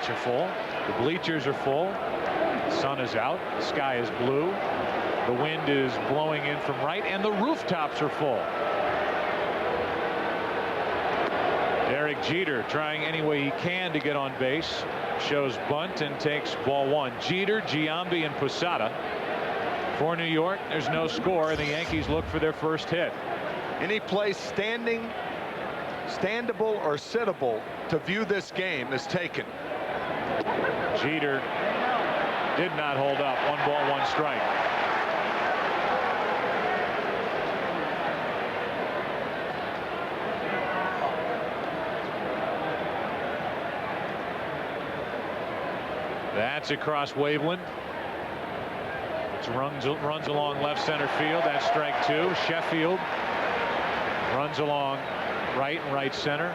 lights are full. The bleachers are full. The sun is out. The sky is blue. The wind is blowing in from right, and the rooftops are full. Derek Jeter trying any way he can to get on base. Shows bunt and takes ball one. Jeter, Giambi, and Posada. For New York, there's no score, and the Yankees look for their first hit. Any place standing, standable, or sittable to view this game is taken. Jeter did not hold up. 1 ball, 1 strike. That's across Waveland. It runs along left center field. That's strike 2. Sheffield runs along right and right center.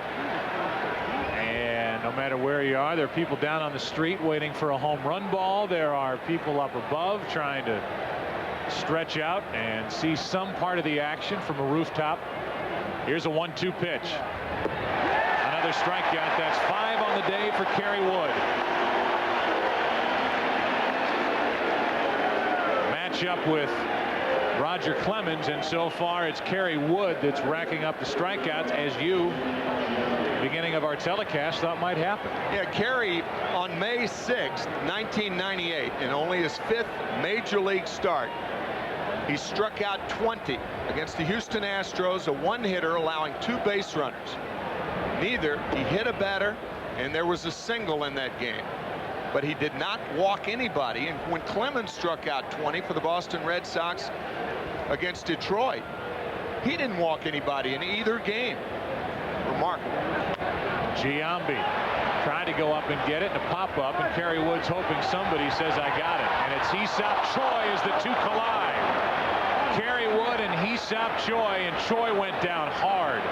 And no matter where you are, there are people down on the street waiting for a home run ball. There are people up above trying to stretch out and see some part of the action from a rooftop. Here's a 1-2 pitch. Another strikeout. That's 5 on the day for Kerry Wood. Match up with Roger Clemens, and so far it's Kerry Wood that's racking up the strikeouts, as you, beginning of our telecast, thought might happen. Yeah, Kerry on May 6th, 1998, in only his 5th major league start, he struck out 20 against the Houston Astros, a one-hitter allowing 2 base runners. Neither he hit a batter, and there was a single in that game. But he did not walk anybody. And when Clemens struck out 20 for the Boston Red Sox against Detroit, he didn't walk anybody in either game. Remarkable. Giambi trying to go up and get it, and a pop-up, and Kerry Wood's hoping somebody says, I got it. And it's Hee-Sop Choi as the two collide. Kerry Wood and Hee-Sop Choi, and Choi went down hard.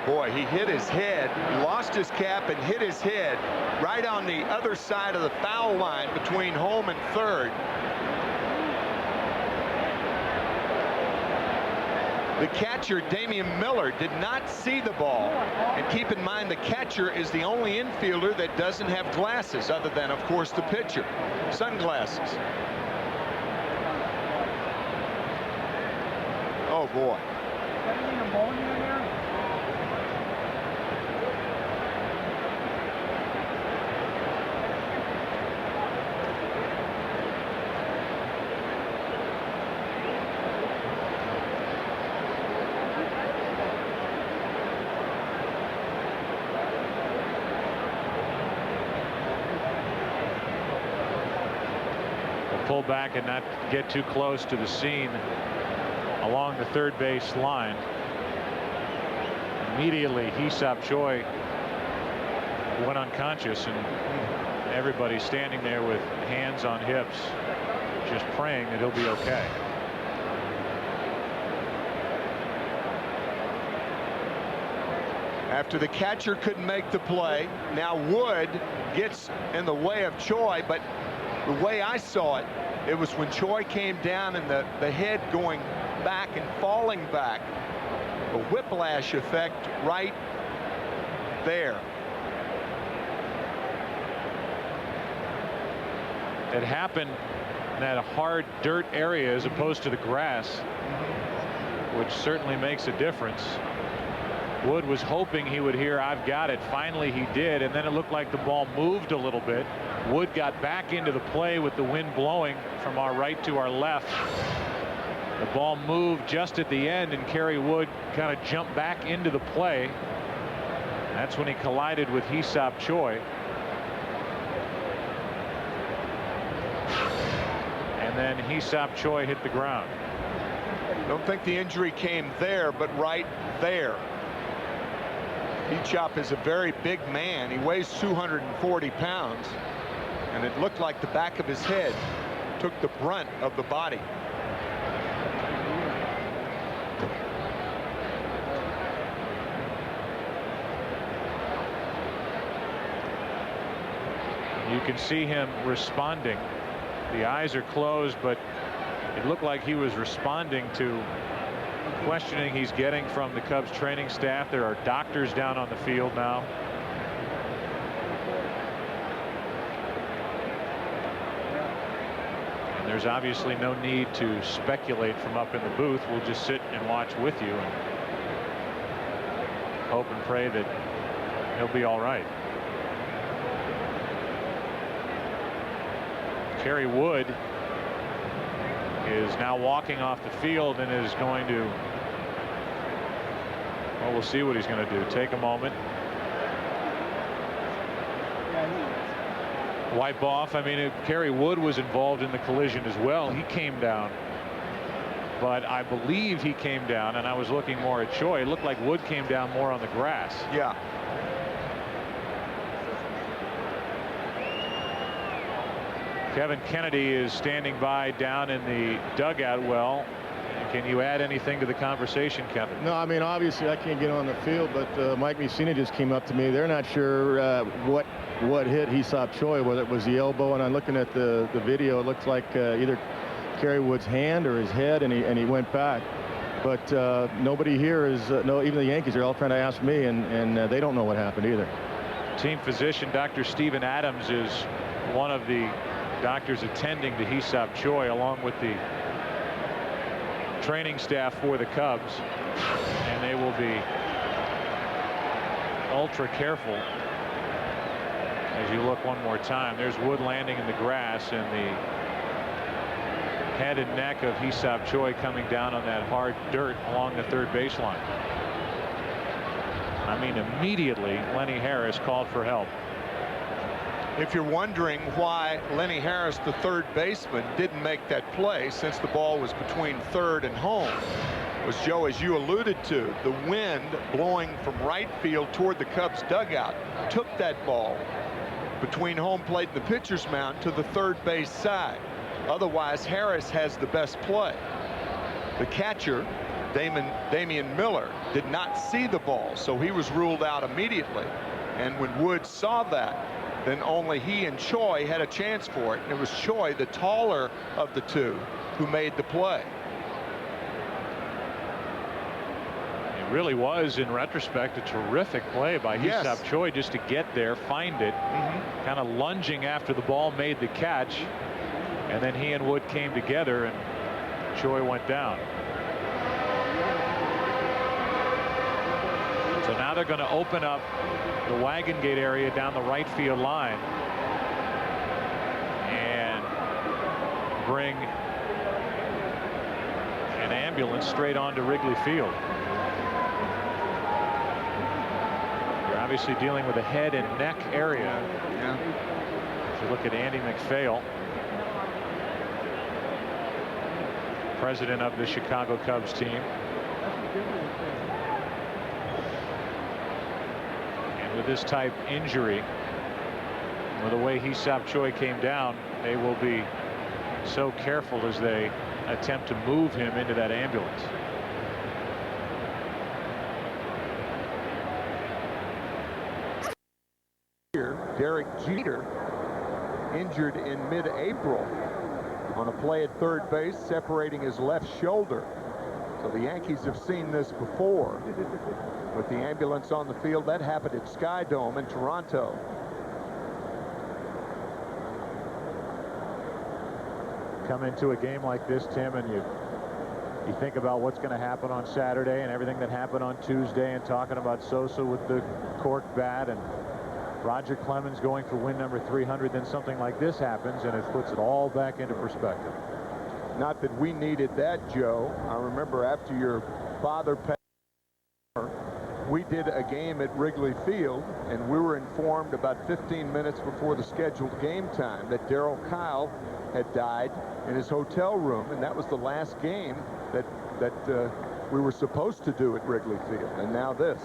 Boy, he hit his head, lost his cap, and hit his head right on the other side of the foul line between home and third. The catcher, Damian Miller, did not see the ball. And keep in mind, the catcher is the only infielder that doesn't have glasses, other than, of course, the pitcher. Sunglasses. Oh, boy. Pull back and not get too close to the scene along the third base line. Immediately, Hee-Sop Choi went unconscious, and everybody's standing there with hands on hips, just praying that he'll be okay. After the catcher couldn't make the play, now Wood gets in the way of Choi, but the way I saw it, it was when Choi came down and the head going back and falling back. A whiplash effect right there. It happened in that hard dirt area as opposed to the grass, which certainly makes a difference. Wood was hoping he would hear, I've got it. Finally he did, and then it looked like the ball moved a little bit. Wood got back into the play with the wind blowing from our right to our left. The ball moved just at the end, and Kerry Wood kind of jumped back into the play. That's when he collided with Hee-Sop Choi. And then Hee-Sop Choi hit the ground. Don't think the injury came there, but right there. Hee-Sop is a very big man. He weighs 240 pounds. And it looked like the back of his head took the brunt of the body. You can see him responding. The eyes are closed, but it looked like he was responding to questioning he's getting from the Cubs training staff. There are doctors down on the field now. And there's obviously no need to speculate from up in the booth. We'll just sit and watch with you and hope and pray that he'll be all right. Kerry Wood is now walking off the field and is going to, well, we'll see what he's going to do. Take a moment. Wipe off. I mean, Kerry Wood was involved in the collision as well. He came down. But I believe he came down, and I was looking more at Choi. It looked like Wood came down more on the grass. Yeah. Kevin Kennedy is standing by down in the dugout. Well, can you add anything to the conversation, Kevin? No, I mean, obviously I can't get on the field, but Mike Mussina just came up to me. They're not sure what hit Hee-Seop Choi, whether it was the elbow, and I'm looking at the video. It looks like either Kerry Wood's hand or his head, and he went back. But nobody here is, no, even the Yankees are all trying to ask me, and they don't know what happened either. Team physician Dr. Stephen Adams is one of the doctors attending to Hee-Seop Choi, along with the training staff for the Cubs, and they will be ultra careful. As you look one more time, there's Wood landing in the grass, and the head and neck of Hee-Seop Choi coming down on that hard dirt along the third baseline. I mean, immediately Lenny Harris called for help. If you're wondering why Lenny Harris, the third baseman, didn't make that play since the ball was between third and home, was, Joe, as you alluded to, the wind blowing from right field toward the Cubs dugout took that ball between home plate and the pitcher's mound to the third base side. Otherwise, Harris has the best play. The catcher, Damian Miller, did not see the ball, so he was ruled out immediately. And when Wood saw that, then only he and Choi had a chance for it. And it was Choi, the taller of the two, who made the play. It really was, in retrospect, a terrific play by Hee-Seop Choi just to get there, find it, kind of lunging after the ball made the catch, and then he and Wood came together and Choi went down. So now they're going to open up the wagon gate area down the right field line and bring an ambulance straight onto Wrigley Field. You're obviously dealing with a head and neck area. Yeah. If you look at Andy McPhail, president of the Chicago Cubs team. With this type injury, with the way Hee-Seop Choi came down, they will be so careful as they attempt to move him into that ambulance. Derek Jeter injured in mid-April on a play at third base, separating his left shoulder. So the Yankees have seen this before with the ambulance on the field. That happened at Sky Dome in Toronto. Come into a game like this, Tim, and you think about what's going to happen on Saturday and everything that happened on Tuesday, and talking about Sosa with the cork bat and Roger Clemens going for win number 300. Then something like this happens and it puts it all back into perspective. Not that we needed that, Joe. I remember after your father passed, we did a game at Wrigley Field, and we were informed about 15 minutes before the scheduled game time that Darryl Kyle had died in his hotel room, and that was the last game that we were supposed to do at Wrigley Field. And now this.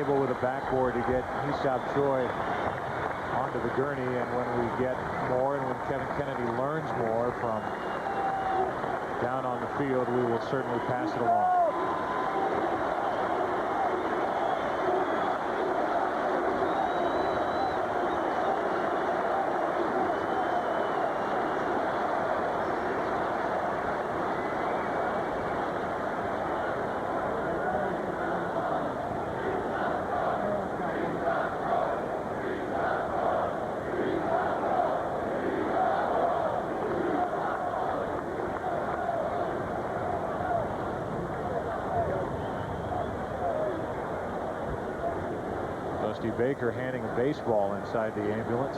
able with a backboard to get Hee-Sop Choi onto the gurney, and when we get more and when Kevin Kennedy learns more from down on the field, we will certainly pass it along. Baker handing a baseball inside the ambulance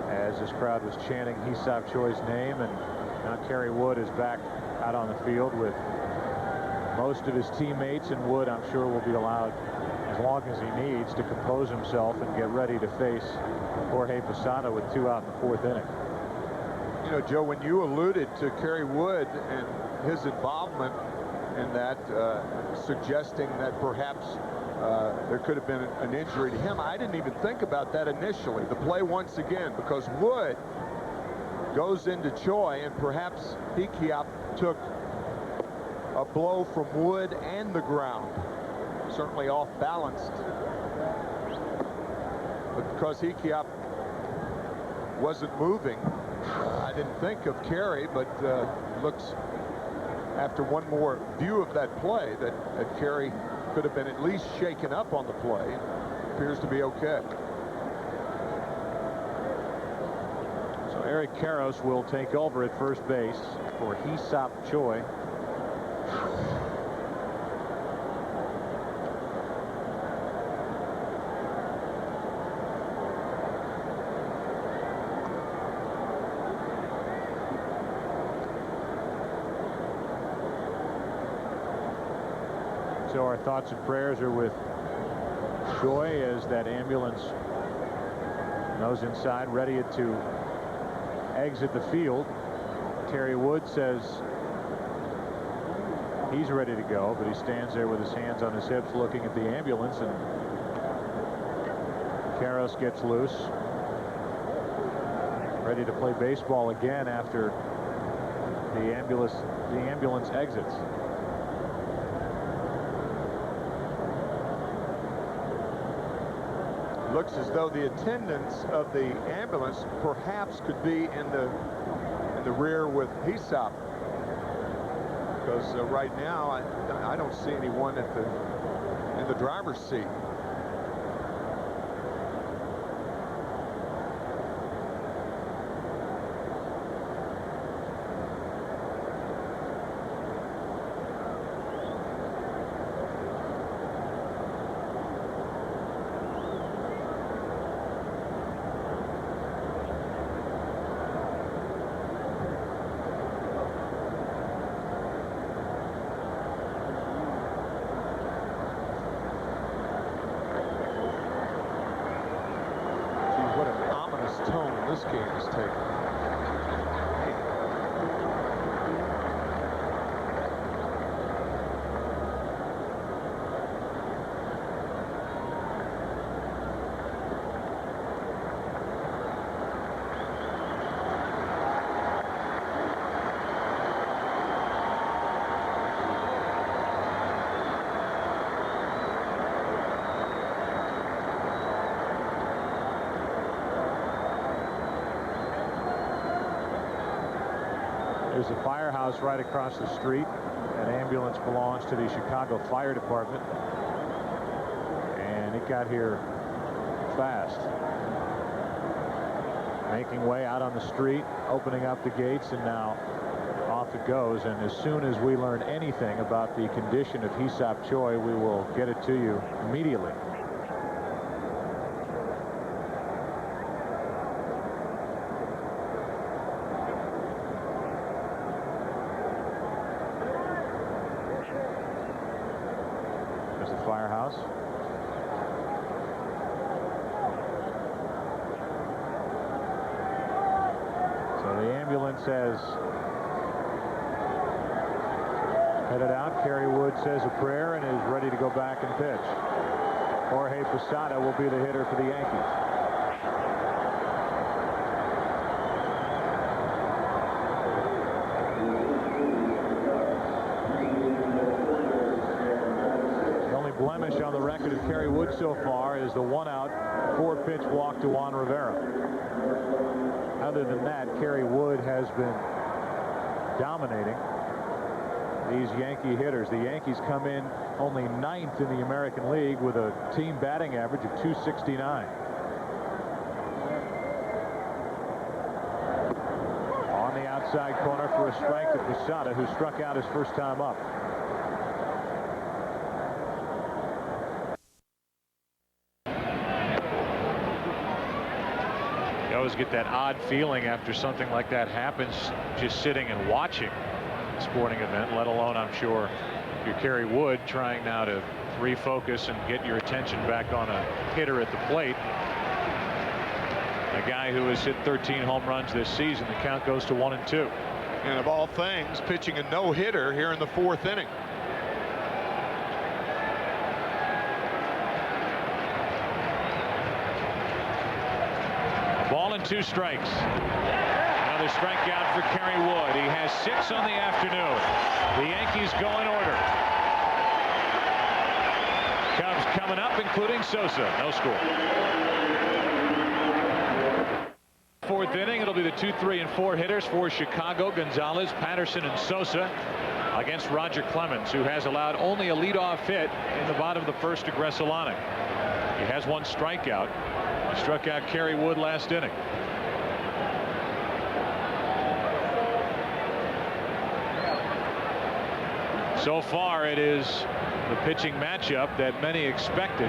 as this crowd was chanting Hee-Sop Choi's name, and now Kerry Wood is back out on the field with most of his teammates, and Wood, I'm sure, will be allowed as long as he needs to compose himself and get ready to face Jorge Posada with 2 out in the 4th inning. You know, Joe, when you alluded to Kerry Wood and his involvement in that, suggesting that perhaps there could have been an injury to him, I didn't even think about that initially. The play once again, because Wood goes into Choi, and perhaps Hideki took a blow from Wood and the ground, certainly off balanced. But because Hideki wasn't moving, I didn't think of Kerry, but looks after one more view of that play that Kerry could have been at least shaken up on the play. Appears to be okay. So Eric Karros will take over at first base for Hee-Sop Choi. So our thoughts and prayers are with Choi as that ambulance goes inside, ready to exit the field. Kerry Wood says he's ready to go, but he stands there with his hands on his hips looking at the ambulance, and Karros gets loose, ready to play baseball again after the ambulance exits. Looks as though the attendants of the ambulance perhaps could be in the rear with Hee-Sop, because right now I don't see anyone in the driver's seat. This game is taken. There's a firehouse right across the street. That ambulance belongs to the Chicago Fire Department, and it got here fast, making way out on the street, opening up the gates, and now off it goes. And as soon as we learn anything about the condition of Hee-Sop Choi, we will get it to you immediately. Firehouse. So the ambulance has headed out. Kerry Wood says a prayer and is ready to go back and pitch. Jorge Posada will be the hitter for the Yankees. The only blemish on the record of Kerry Wood so far is the 1-out, 4-pitch walk to Juan Rivera. Other than that, Kerry Wood has been dominating these Yankee hitters. The Yankees come in only 9th in the American League with a team batting average of .269. On the outside corner for a strike to Posada, who struck out his first time up. You always get that odd feeling after something like that happens, just sitting and watching a sporting event, let alone, I'm sure, if you're Kerry Wood trying now to refocus and get your attention back on a hitter at the plate. A guy who has hit 13 home runs this season. The count goes to 1-2. And of all things, pitching a no-hitter here in the 4th inning. Ball and 2 strikes. Another strikeout for Kerry Wood. He has 6 on the afternoon. The Yankees go in order. Cubs coming up, including Sosa. No score. 4th inning. It'll be the 2, 3, and 4 hitters for Chicago. Gonzalez, Patterson, and Sosa against Roger Clemens, who has allowed only a leadoff hit in the bottom of the 1st to Gressel. He has 1 strikeout. He struck out Kerry Wood last inning. So far, it is the pitching matchup that many expected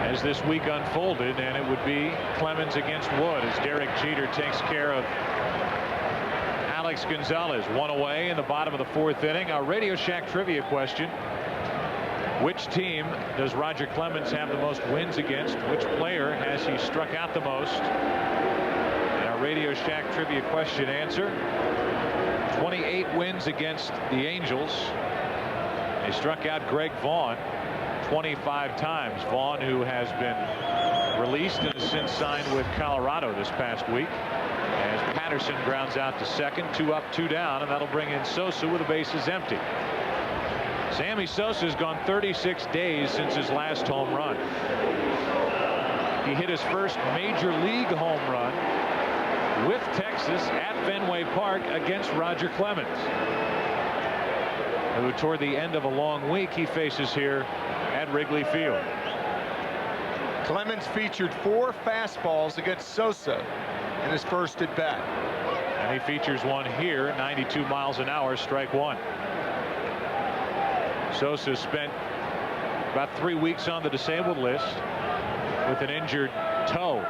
as this week unfolded, and it would be Clemens against Wood as Derek Jeter takes care of Alex Gonzalez. 1 away in the bottom of the 4th inning. Our Radio Shack trivia question: which team does Roger Clemens have the most wins against? Which player has he struck out the most? And our Radio Shack trivia question answer: 28 wins against the Angels. They struck out Greg Vaughn 25 times. Vaughn, who has been released and has since signed with Colorado this past week, as Patterson grounds out to second. 2 up, 2 down, and that'll bring in Sosa with the bases empty. Sammy Sosa has gone 36 days since his last home run. He hit his first major league home run with Texas at Fenway Park against Roger Clemens, who toward the end of a long week he faces here at Wrigley Field. Clemens featured 4 fastballs against Sosa in his first at bat. And he features one here, 92 miles an hour, strike 1. Sosa spent about 3 weeks on the disabled list with an injured toe,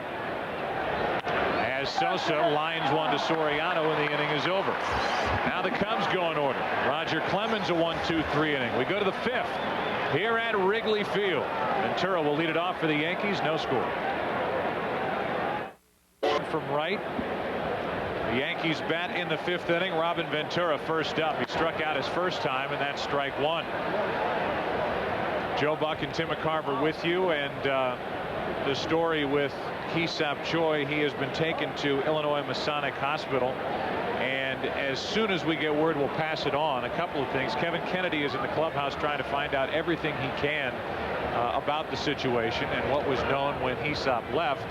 as Sosa lines one to Soriano and the inning is over. Now the Cubs go in order. Roger Clemens, a 1-2-3 inning. We go to the 5th here at Wrigley Field. Ventura will lead it off for the Yankees. No score. From right, the Yankees bat in the 5th inning. Robin Ventura first up. He struck out his first time, and that's strike 1. Joe Buck and Tim McCarver with you, and the story with Hee-Sop Choi. He has been taken to Illinois Masonic Hospital, and as soon as we get word, we'll pass it on. A couple of things: Kevin Kennedy is in the clubhouse trying to find out everything he can about the situation and what was known when Hee-Sop left.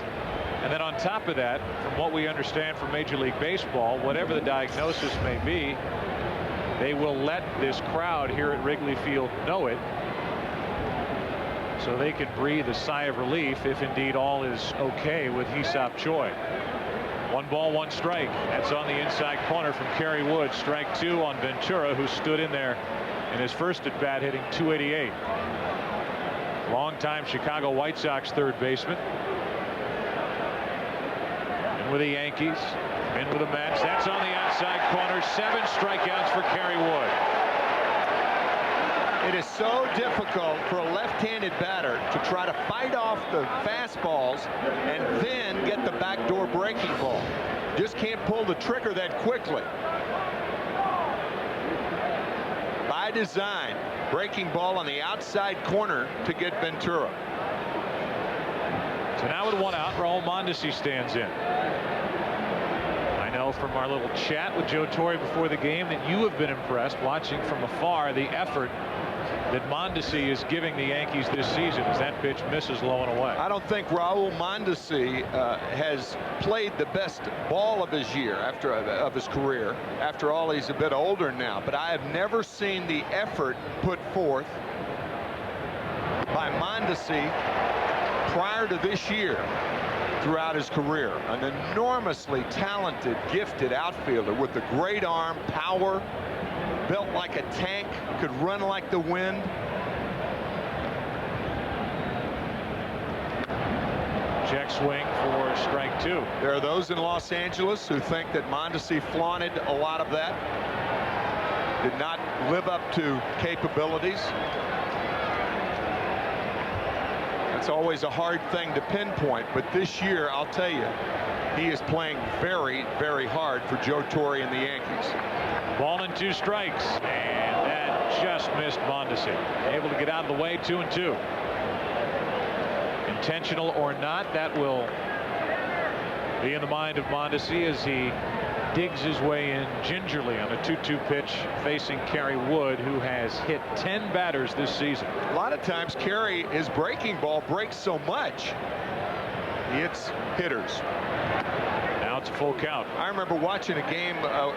And then on top of that, from what we understand from Major League Baseball, whatever the diagnosis may be, they will let this crowd here at Wrigley Field know it, so they can breathe a sigh of relief if indeed all is okay with Hee-Sop Choi. 1 ball, 1 strike. That's on the inside corner from Kerry Wood. Strike 2 on Ventura, who stood in there in his first at bat, hitting .288. Longtime Chicago White Sox third baseman. In with the Yankees, in with the Mets. That's on the outside corner. 7 strikeouts for Kerry Wood. It is so difficult for a left-handed batter to try to fight off the fastballs and then get the backdoor breaking ball. Just can't pull the trigger that quickly. By design, breaking ball on the outside corner to get Ventura. So now with 1 out, Raul Mondesi stands in. I know from our little chat with Joe Torre before the game that you have been impressed watching from afar the effort that Mondesi is giving the Yankees this season as that pitch misses low and away. I don't think Raul Mondesi has played the best ball of his year of his career. After all, he's a bit older now, but I have never seen the effort put forth by Mondesi prior to this year throughout his career. An enormously talented, gifted outfielder with a great arm, power, built like a tank, could run like the wind. Check swing for strike 2. There are those in Los Angeles who think that Mondesi flaunted a lot of that, did not live up to capabilities. It's always a hard thing to pinpoint, but this year, I'll tell you, he is playing very, very hard for Joe Torre and the Yankees. Ball and 2 strikes, and that just missed Mondesi. Able to get out of the way, 2-2. Intentional or not, that will be in the mind of Mondesi as he digs his way in gingerly on a 2-2 pitch facing Kerry Wood, who has hit 10 batters this season. A lot of times Kerry, his breaking ball breaks so much he hits hitters. Now it's a full count. I remember watching a game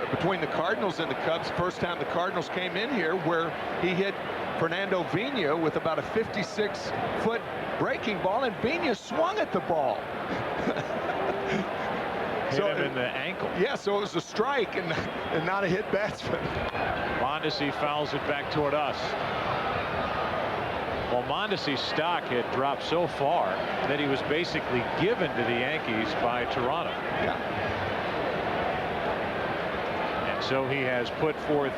between the Cardinals and the Cubs, first time the Cardinals came in here, where he hit Fernando Vina with about a 56-foot breaking ball, and Vina swung at the ball. Hit him in the ankle. Yeah, so it was a strike and not a hit batsman. Mondesi fouls it back toward us. Well, Mondesi's stock had dropped so far that he was basically given to the Yankees by Toronto. Yeah. And so he has put forth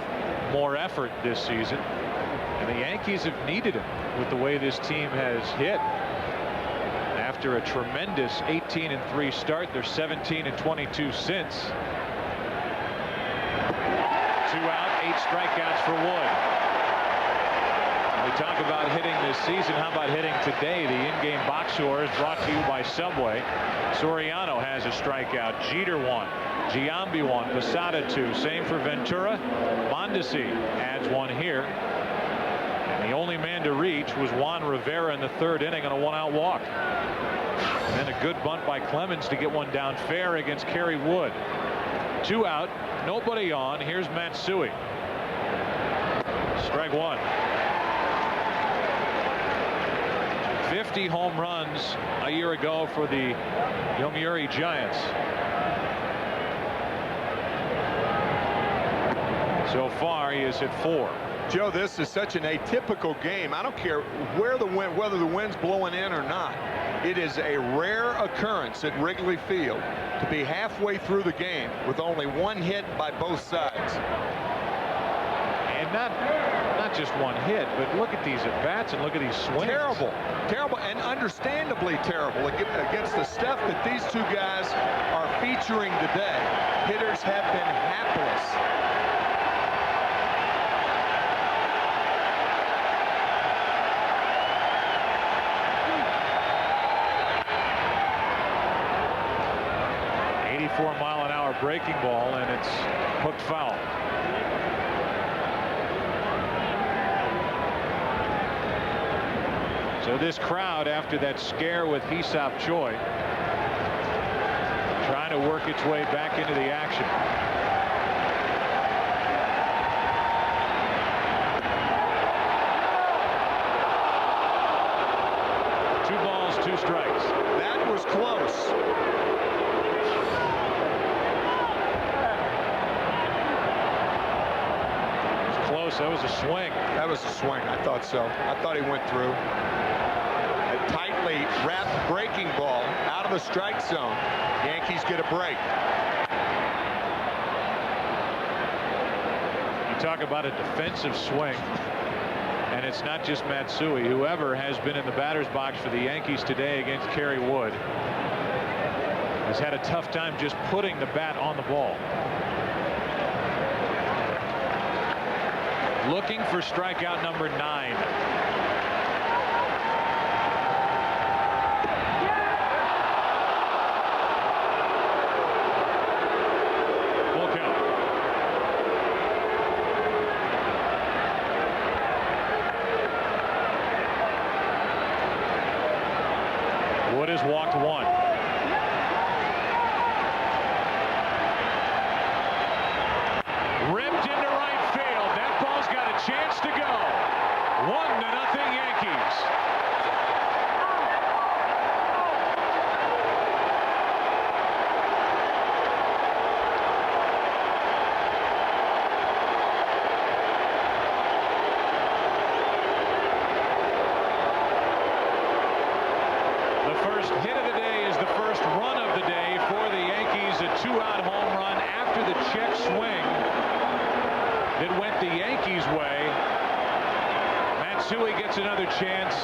more effort this season, and the Yankees have needed him with the way this team has hit. After a tremendous 18-3 start, they're 17-22 since. 2 out, 8 strikeouts for Wood. When we talk about hitting this season, how about hitting today? The in-game box score is brought to you by Subway. Soriano has a strikeout. Jeter 1. Giambi 1. Posada 2. Same for Ventura. Mondesi adds 1 here. And the only man to reach was Juan Rivera in the 3rd inning on a 1-out walk. And then a good bunt by Clemens to get one down fair against Kerry Wood. 2 out, nobody on. Here's Matsui. Strike 1. 50 home runs a year ago for the Yomiuri Giants. So far, he has hit 4. Joe, this is such an atypical game. I don't care whether the wind's blowing in or not. It is a rare occurrence at Wrigley Field to be halfway through the game with only 1 hit by both sides. And not just 1 hit, but look at these at-bats and look at these swings. Terrible, terrible, and understandably terrible against the stuff that these 2 guys are featuring today. Hitters have been hapless. .4-mile-an-hour breaking ball, and it's hooked foul. So this crowd, after that scare with Hee-Seop Choi, trying to work its way back into the action. Two balls, 2 strikes. That was close. That was a swing. That was a swing. I thought so. I thought he went through. A tightly wrapped breaking ball out of the strike zone. Yankees get a break. You talk about a defensive swing, and it's not just Matsui. Whoever has been in the batter's box for the Yankees today against Kerry Wood has had a tough time just putting the bat on the ball. Looking for strikeout number 9. Wood has walked one. Ripped into right field. That ball's got a chance to go. 1-0 Yankees. The first hit of the day is the first run of the day for the Yankees. A 2-out home run after the check swing that went the Yankees' way. Matsui gets another chance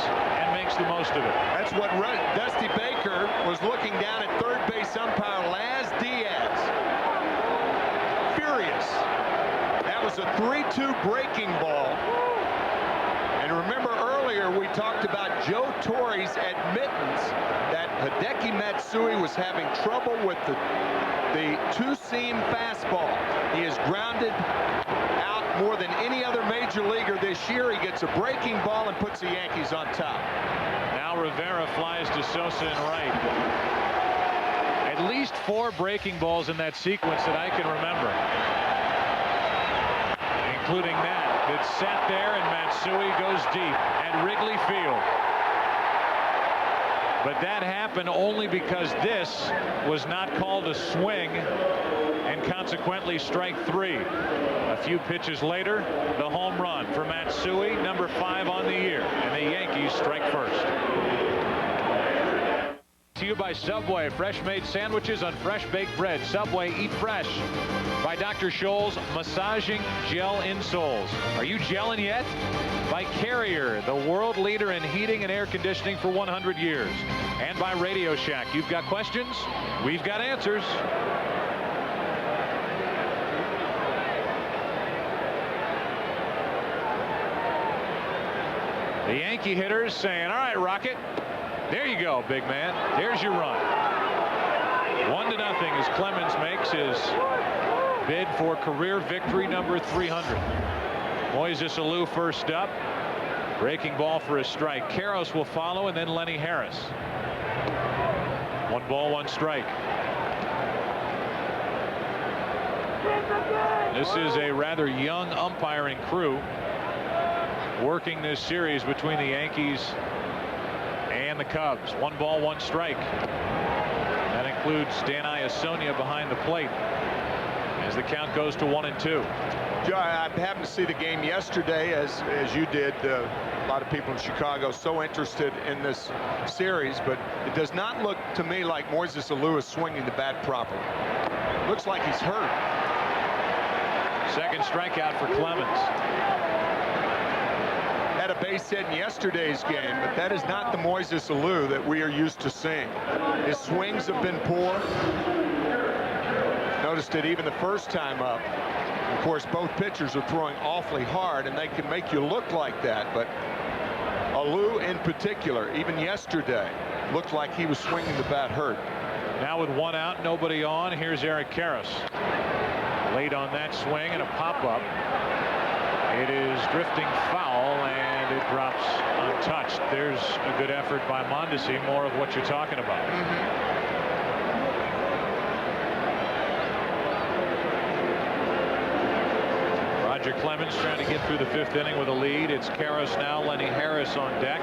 and makes the most of it. That's what Dusty Baker was looking down at third base umpire Laz Diaz. Furious. That was a 3-2 breaking ball. And remember earlier we talked about Joe Torre's admittance that Hideki Matsui was having trouble with the two-seam fastball. He is grounded out more than any other major leaguer this year. He gets a breaking ball and puts the Yankees on top. Now Rivera flies to Sosa in right. At least 4 breaking balls in that sequence that I can remember, including that sat there, and Matsui goes deep at Wrigley Field. But that happened only because this was not called a swing, and consequently strike 3. A few pitches later, the home run for Matsui, number 5 on the year, and the Yankees strike first. To you by Subway, fresh made sandwiches on fresh baked bread. Subway, eat fresh. By Dr. Scholl's massaging gel insoles. Are you gelling yet? By Carrier, the world leader in heating and air conditioning for 100 years. And by Radio Shack. You've got questions? We've got answers. The Yankee hitters saying, all right, Rocket. There you go, big man. There's your run. 1-0 as Clemens makes his bid for career victory number 300. Moises Alou first up. Breaking ball for a strike. Karros will follow, and then Lenny Harris. 1 ball, 1 strike. This is a rather young umpiring crew working this series between the Yankees and the Cubs. 1 ball, 1 strike. That includes Dan Iasonia behind the plate as the count goes to 1-2. Joe, I happened to see the game yesterday, as you did. A lot of people in Chicago so interested in this series, but it does not look to me like Moises Alou is swinging the bat properly. Looks like he's hurt. Second strikeout for Clemens. Had a base hit in yesterday's game, but that is not the Moises Alou that we are used to seeing. His swings have been poor. Noticed it even the first time up. Of course, both pitchers are throwing awfully hard, and they can make you look like that. But Alou in particular, even yesterday, looked like he was swinging the bat hurt. Now with 1 out, nobody on, here's Eric Karros. Late on that swing and a pop-up. It is drifting foul, and it drops untouched. There's a good effort by Mondesi, more of what you're talking about. Roger Clemens trying to get through the 5th inning with a lead. It's Karros now, Lenny Harris on deck.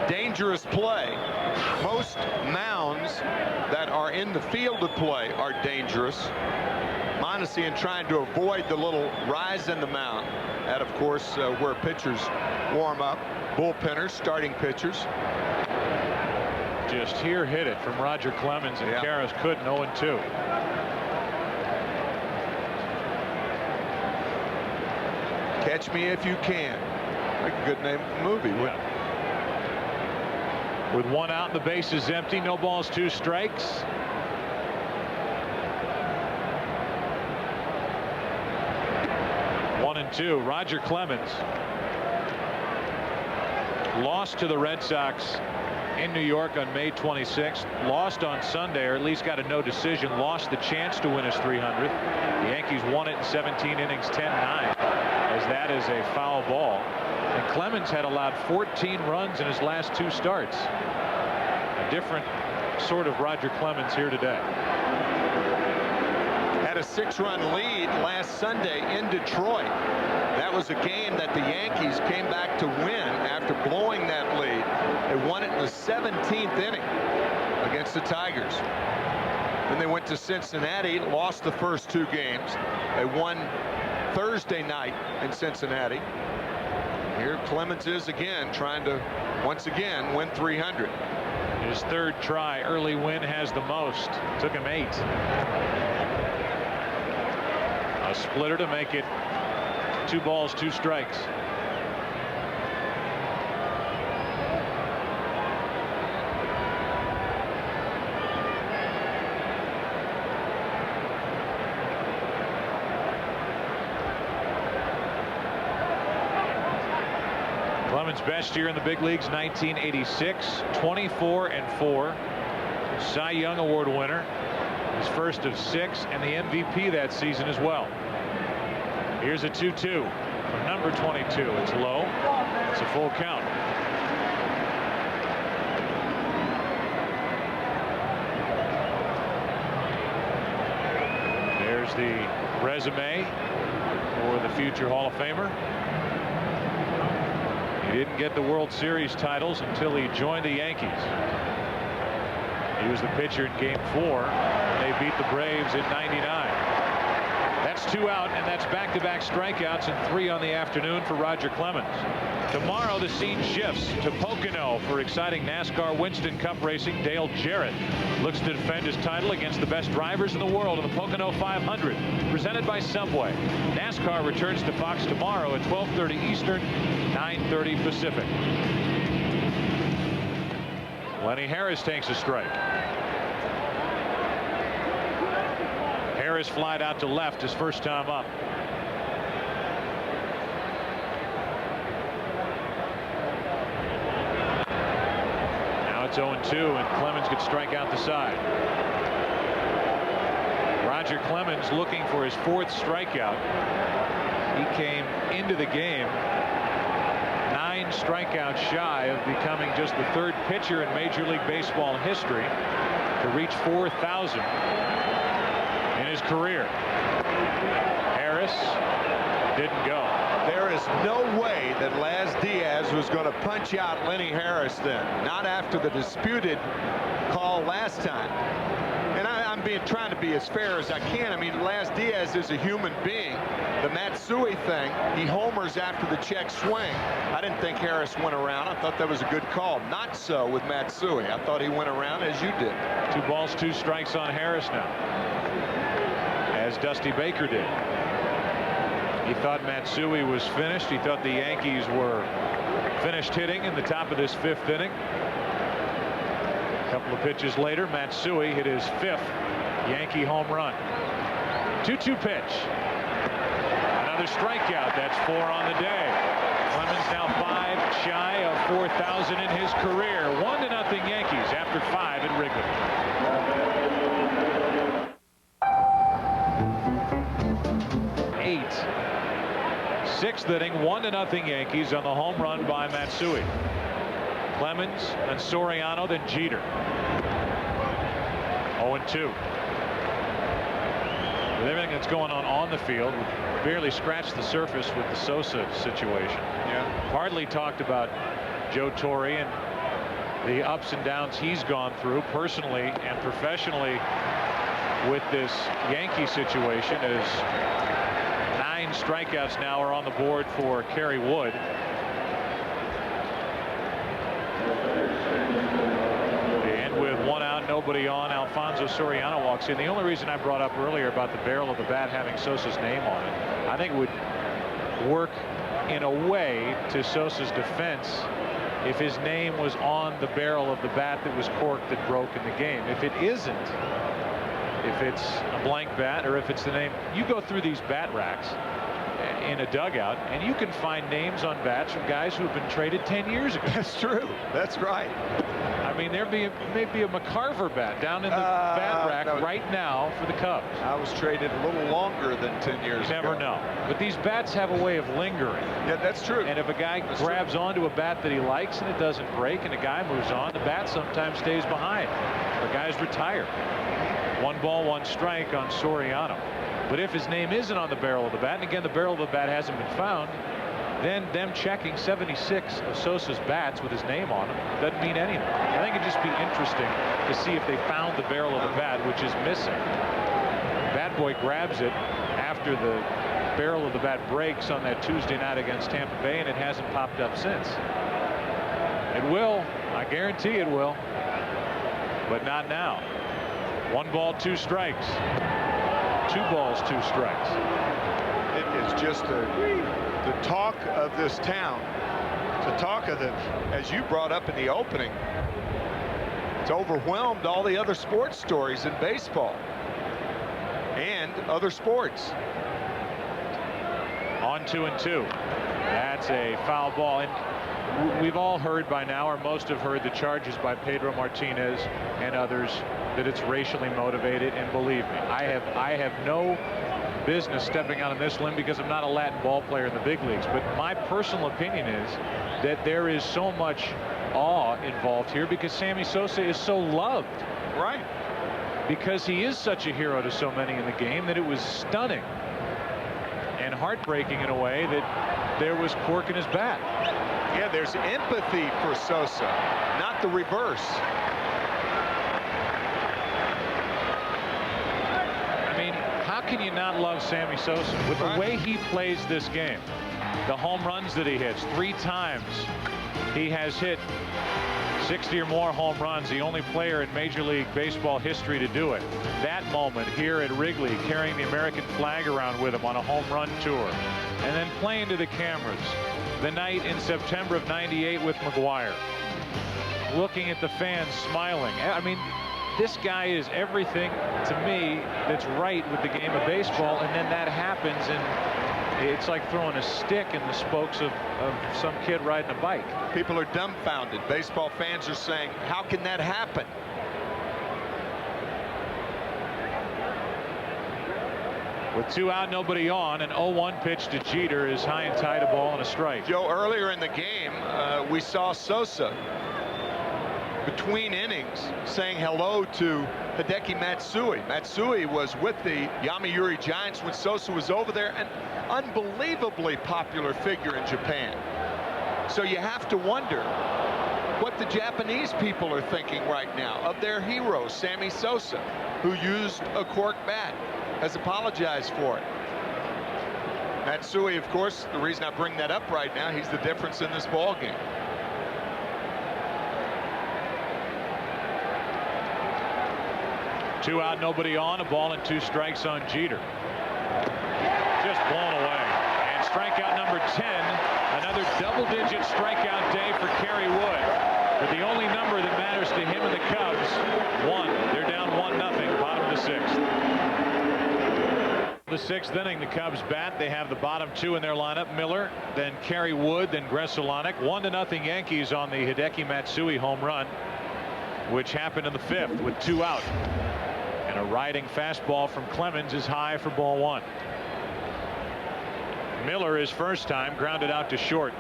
Dangerous play. Most mounds that are in the field of play are dangerous. Mondesi trying to avoid the little rise in the mound. That, of course, where pitchers warm up. Bullpenners, starting pitchers. Just here hit it from Roger Clemens, and Karros couldn't. 0-2. Catch Me If You Can. Like a good name of the movie. Yeah. With 1 out and the base is empty, no balls, 2 strikes. One and 2. Roger Clemens lost to the Red Sox in New York on May 26th. Lost on Sunday, or at least got a no decision. Lost the chance to win his 300th. The Yankees won it in 17 innings, 10-9, as that is a foul ball. And Clemens had allowed 14 runs in his last 2 starts. A different sort of Roger Clemens here today. Had a 6-run lead last Sunday in Detroit. That was a game that the Yankees came back to win after blowing that lead. They won it in the 17th inning against the Tigers. Then they went to Cincinnati, lost the first 2 games. They won Thursday night in Cincinnati. Here Clemens is again trying to once again win 300. His 3rd try, early win, has the most. Took him 8. A splitter to make it 2 balls, 2 strikes. Clemens' best year in the big leagues, 1986, 24-4. Cy Young Award winner, his first of 6, and the MVP that season as well. Here's a 2-2 from number 22. It's low. It's a full count. There's the resume for the future Hall of Famer. He didn't get the World Series titles until he joined the Yankees. He was the pitcher in Game 4. They beat the Braves in '99. That's 2 out, and that's back-to-back strikeouts and 3 on the afternoon for Roger Clemens. Tomorrow the scene shifts to Pocono for exciting NASCAR Winston Cup racing. Dale Jarrett looks to defend his title against the best drivers in the world in the Pocono 500, presented by Subway. NASCAR returns to Fox tomorrow at 12:30 Eastern, 9:30 Pacific. Lenny Harris takes a strike. Harris flied out to left his first time up. Now it's 0-2, and Clemens could strike out the side. Roger Clemens looking for his 4th strikeout. He came into the game 9 strikeouts shy of becoming just the 3rd pitcher in Major League Baseball history to reach 4,000 in his career. Harris didn't go. There is no way that Laz Diaz was going to punch out Lenny Harris then. Not after the disputed call last time. And I'm trying to be as fair as I can. I mean, Laz Diaz is a human being. The Matsui thing, he homers after the check swing. I didn't think Harris went around. I thought that was a good call. Not so with Matsui. I thought he went around as you did. 2 balls, 2 strikes on Harris now, as Dusty Baker did. He thought Matsui was finished. He thought the Yankees were finished hitting in the top of this 5th inning. A couple of pitches later, Matsui hit his 5th Yankee home run. 2-2 pitch. Another strikeout. That's 4 on the day. Clemens now 5 shy of 4,000 in his career. 1-0 Yankees after 5 at Wrigley. 6th inning, 1-0 Yankees on the home run by Matsui. Clemens and Soriano, then Jeter. 0-2. With everything that's going on the field, we barely scratched the surface with the Sosa situation. Yeah. Hardly talked about Joe Torre and the ups and downs he's gone through personally and professionally with this Yankee situation, as 9 strikeouts now are on the board for Kerry Wood. And with 1 out, nobody on, Alfonso Soriano walks in. The only reason I brought up earlier about the barrel of the bat having Sosa's name on it, I think it would work in a way to Sosa's defense if his name was on the barrel of the bat that was corked that broke in the game. If it isn't, if it's a blank bat, or if it's the name, you go through these bat racks in a dugout, and you can find names on bats from guys who have been traded 10 years ago. That's true. That's right. I mean, there may be a McCarver bat down in the bat rack right now for the Cubs. I was traded a little longer than 10 years ago. You never know. But these bats have a way of lingering. Yeah, that's true. And if a guy grabs onto a bat that he likes and it doesn't break and a guy moves on, the bat sometimes stays behind. The guy's retired. 1 ball, 1 strike on Soriano. But if his name isn't on the barrel of the bat, and again, the barrel of the bat hasn't been found, then them checking 76 of Sosa's bats with his name on them doesn't mean anything. I think it'd just be interesting to see if they found the barrel of the bat, which is missing. Bat boy grabs it after the barrel of the bat breaks on that Tuesday night against Tampa Bay, and it hasn't popped up since. It will. I guarantee it will. But not now. 1 ball, 2 strikes. 2 balls, 2 strikes. It is just the talk of this town. The talk of the, as you brought up in the opening, it's overwhelmed all the other sports stories in baseball and other sports. On 2-2. That's a foul ball. And we've all heard by now, or most have heard, the charges by Pedro Martinez and others that it's racially motivated. And believe me, I have no business stepping out on this limb because I'm not a Latin ball player in the big leagues. But my personal opinion is that there is so much awe involved here because Sammy Sosa is so loved. Right. Because he is such a hero to so many in the game that it was stunning and heartbreaking in a way that there was cork in his bat. Yeah, there's empathy for Sosa, not the reverse. I mean, how can you not love Sammy Sosa with the way he plays this game? The home runs that he hits, 3 times he has hit 60 or more home runs, the only player in Major League Baseball history to do it. That moment here at Wrigley, carrying the American flag around with him on a home run tour, and then playing to the cameras the night in September of '98 with McGuire, looking at the fans, smiling. I mean, this guy is everything to me that's right with the game of baseball, and then that happens, and it's like throwing a stick in the spokes of some kid riding a bike. People are dumbfounded. Baseball fans are saying, how can that happen? With 2 out, nobody on, an 0-1 pitch to Jeter is high and tight, a ball and a strike. Joe, earlier in the game, we saw Sosa between innings saying hello to Hideki Matsui. Matsui was with the Yomiuri Giants when Sosa was over there, an unbelievably popular figure in Japan. So you have to wonder what the Japanese people are thinking right now of their hero, Sammy Sosa, who used a cork bat, has apologized for it. Matsui, of course, the reason I bring that up right now, he's the difference in this ball game. Two out, nobody on, a ball and 2 strikes on Jeter. Just blown away. And strikeout number 10, another double-digit strikeout day for Kerry Wood. But the only number that matters to him and the Cubs, 1. They're down 1-0, bottom of the 6th. The 6th inning, the Cubs bat. They have the bottom 2 in their lineup, Miller, then Kerry Wood, then Gresselanek. 1-0 Yankees on the Hideki Matsui home run, which happened in the 5th with 2 out. And a riding fastball from Clemens is high for ball 1. Miller, his first time, grounded out to short.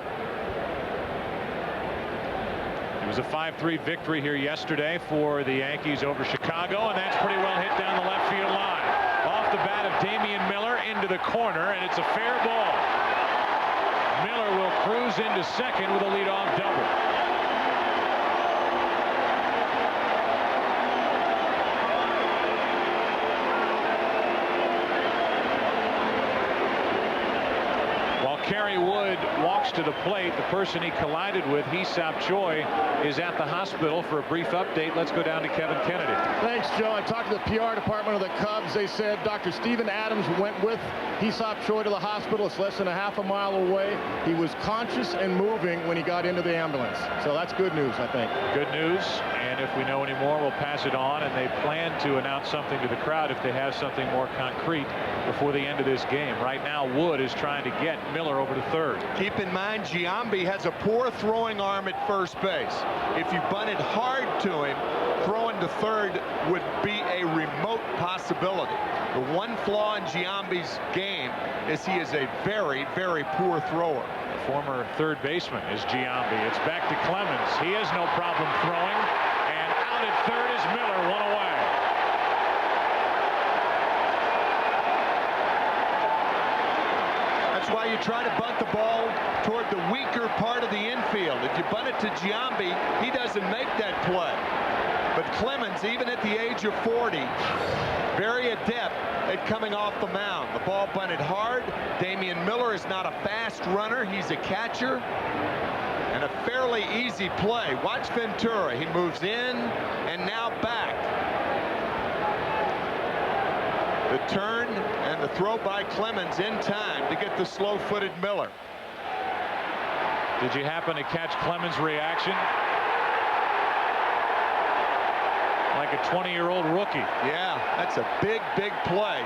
It was a 5-3 victory here yesterday for the Yankees over Chicago, and that's pretty well hit down the left field line. Off the bat of Damian Miller into the corner, and it's a fair ball. Miller will cruise into second with a leadoff double. Kerry Wood walks to the plate. The person he collided with, Hee-Sop Choi, is at the hospital. For a brief update, let's go down to Kevin Kennedy. Thanks, Joe. I talked to the PR department of the Cubs. They said Dr. Steven Adams went with Hee-Sop Choi to the hospital. It's less than a half a mile away. He was conscious and moving when he got into the ambulance. So that's good news, I think. Good news. And if we know any more, we'll pass it on. And they plan to announce something to the crowd if they have something more concrete before the end of this game. Right now, Wood is trying to get Miller over to third. Keep in mind, Giambi has a poor throwing arm at first base. If you bunted hard to him, throwing to third would be a remote possibility. The one flaw in Giambi's game is he is a very, very poor thrower. Former third baseman is Giambi. It's back to Clemens. He has no problem throwing. And out at third is Miller, one away. That's why you try to bunt the ball toward the weaker part of the infield. If you bunt it to Giambi, he doesn't make that play. But Clemens, even at the age of 40, very adept at coming off the mound. The ball bunted hard. Damian Miller is not a fast runner. He's a catcher. And a fairly easy play. Watch Ventura. He moves in and now back. The turn and the throw by Clemens in time to get the slow-footed Miller. Did you happen to catch Clemens' reaction? Like a 20-year-old rookie. Yeah, that's a big, big play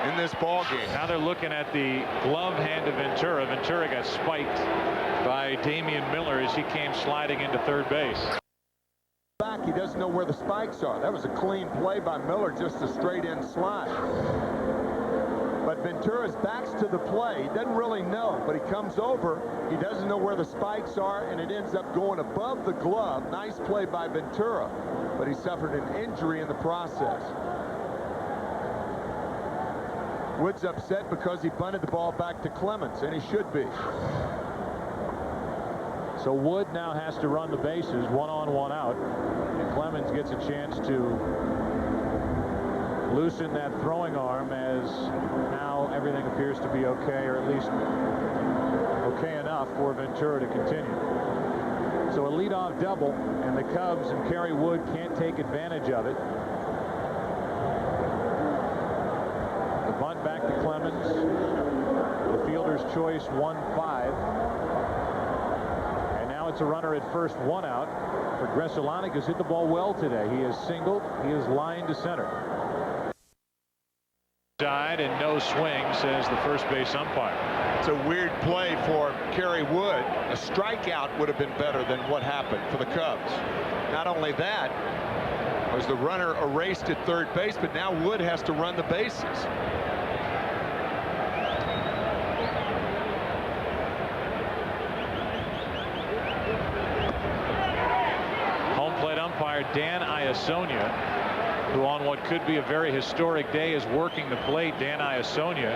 in this ball game. Now they're looking at the glove hand of Ventura. Ventura got spiked by Damian Miller as he came sliding into third base. Back, he doesn't know where the spikes are. That was a clean play by Miller, just a straight in slide. But Ventura's back's to the play. He doesn't really know, but he comes over. He doesn't know where the spikes are, and it ends up going above the glove. Nice play by Ventura, but he suffered an injury in the process. Wood's upset because he bunted the ball back to Clemens, and he should be. So Wood now has to run the bases, 1 on, 1 out. And Clemens gets a chance to loosen that throwing arm, as now everything appears to be okay, or at least okay enough for Ventura to continue. So a leadoff double, and the Cubs and Kerry Wood can't take advantage of it. The bunt back to Clemens. The fielder's choice 1-5. It's a runner at first, 1 out. For Gresselanik has hit the ball well today. He is singled. He is lined to center. Side and no swing, says the first base umpire. It's a weird play for Kerry Wood. A strikeout would have been better than what happened for the Cubs. Not only that, was the runner erased at third base, but now Wood has to run the bases. Dan Iasonia, who on what could be a very historic day is working the plate. Dan Iasonia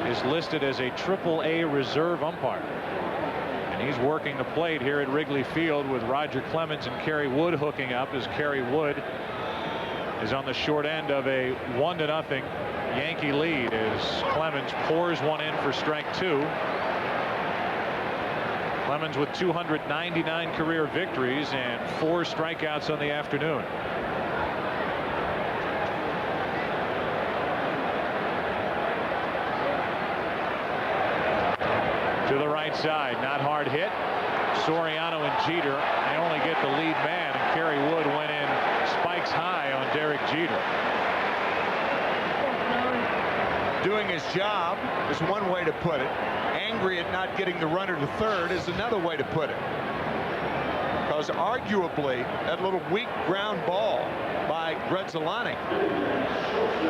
is listed as a AAA reserve umpire, and he's working the plate here at Wrigley Field with Roger Clemens and Kerry Wood hooking up, as Kerry Wood is on the short end of a 1-0 Yankee lead as Clemens pours one in for strike 2. Clemens with 299 career victories and 4 strikeouts on the afternoon. To the right side, not hard hit. Soriano and Jeter, they only get the lead man, and Kerry Wood went in spikes high on Derek Jeter. Doing his job is one way to put it. Angry at not getting the runner to third is another way to put it. Because arguably that little weak ground ball by Gresselanik,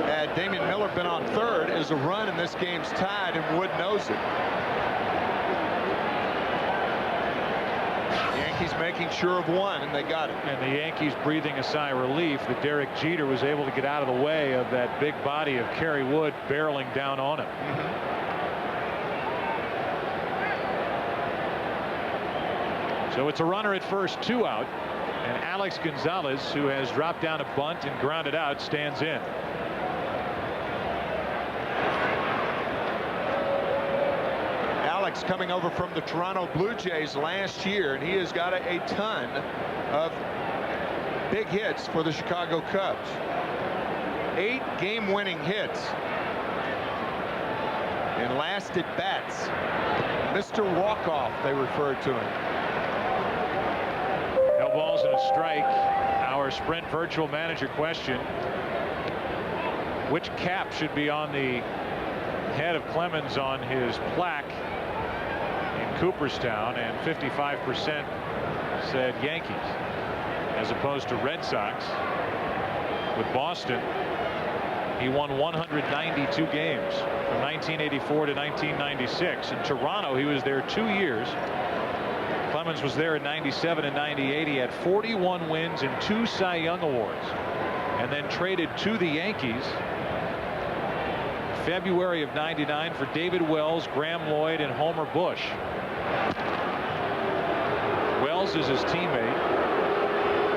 had Damian Miller been on third, is a run, and this game's tied, and Wood knows it. Yankees making sure of one, and they got it. And the Yankees breathing a sigh of relief that Derek Jeter was able to get out of the way of that big body of Kerry Wood barreling down on him. So it's a runner at first, 2 out, and Alex Gonzalez, who has dropped down a bunt and grounded out, stands in. coming over from the Toronto Blue Jays last year, and he has got a ton of big hits for the Chicago Cubs. 8 game-winning hits in last at bats. Mr. Walk-Off, they referred to him. No balls and a strike. Our Sprint Virtual Manager question: which cap should be on the head of Clemens on his plaque in Cooperstown? And 55% said Yankees as opposed to Red Sox. With Boston, he won 192 games from 1984 to 1996. In Toronto, he was there 2 years. Clemens was there in 97 and 98. He had 41 wins and 2 Cy Young Awards, and then traded to the Yankees February of 99 for David Wells, Graham Lloyd, and Homer Bush. Wells is his teammate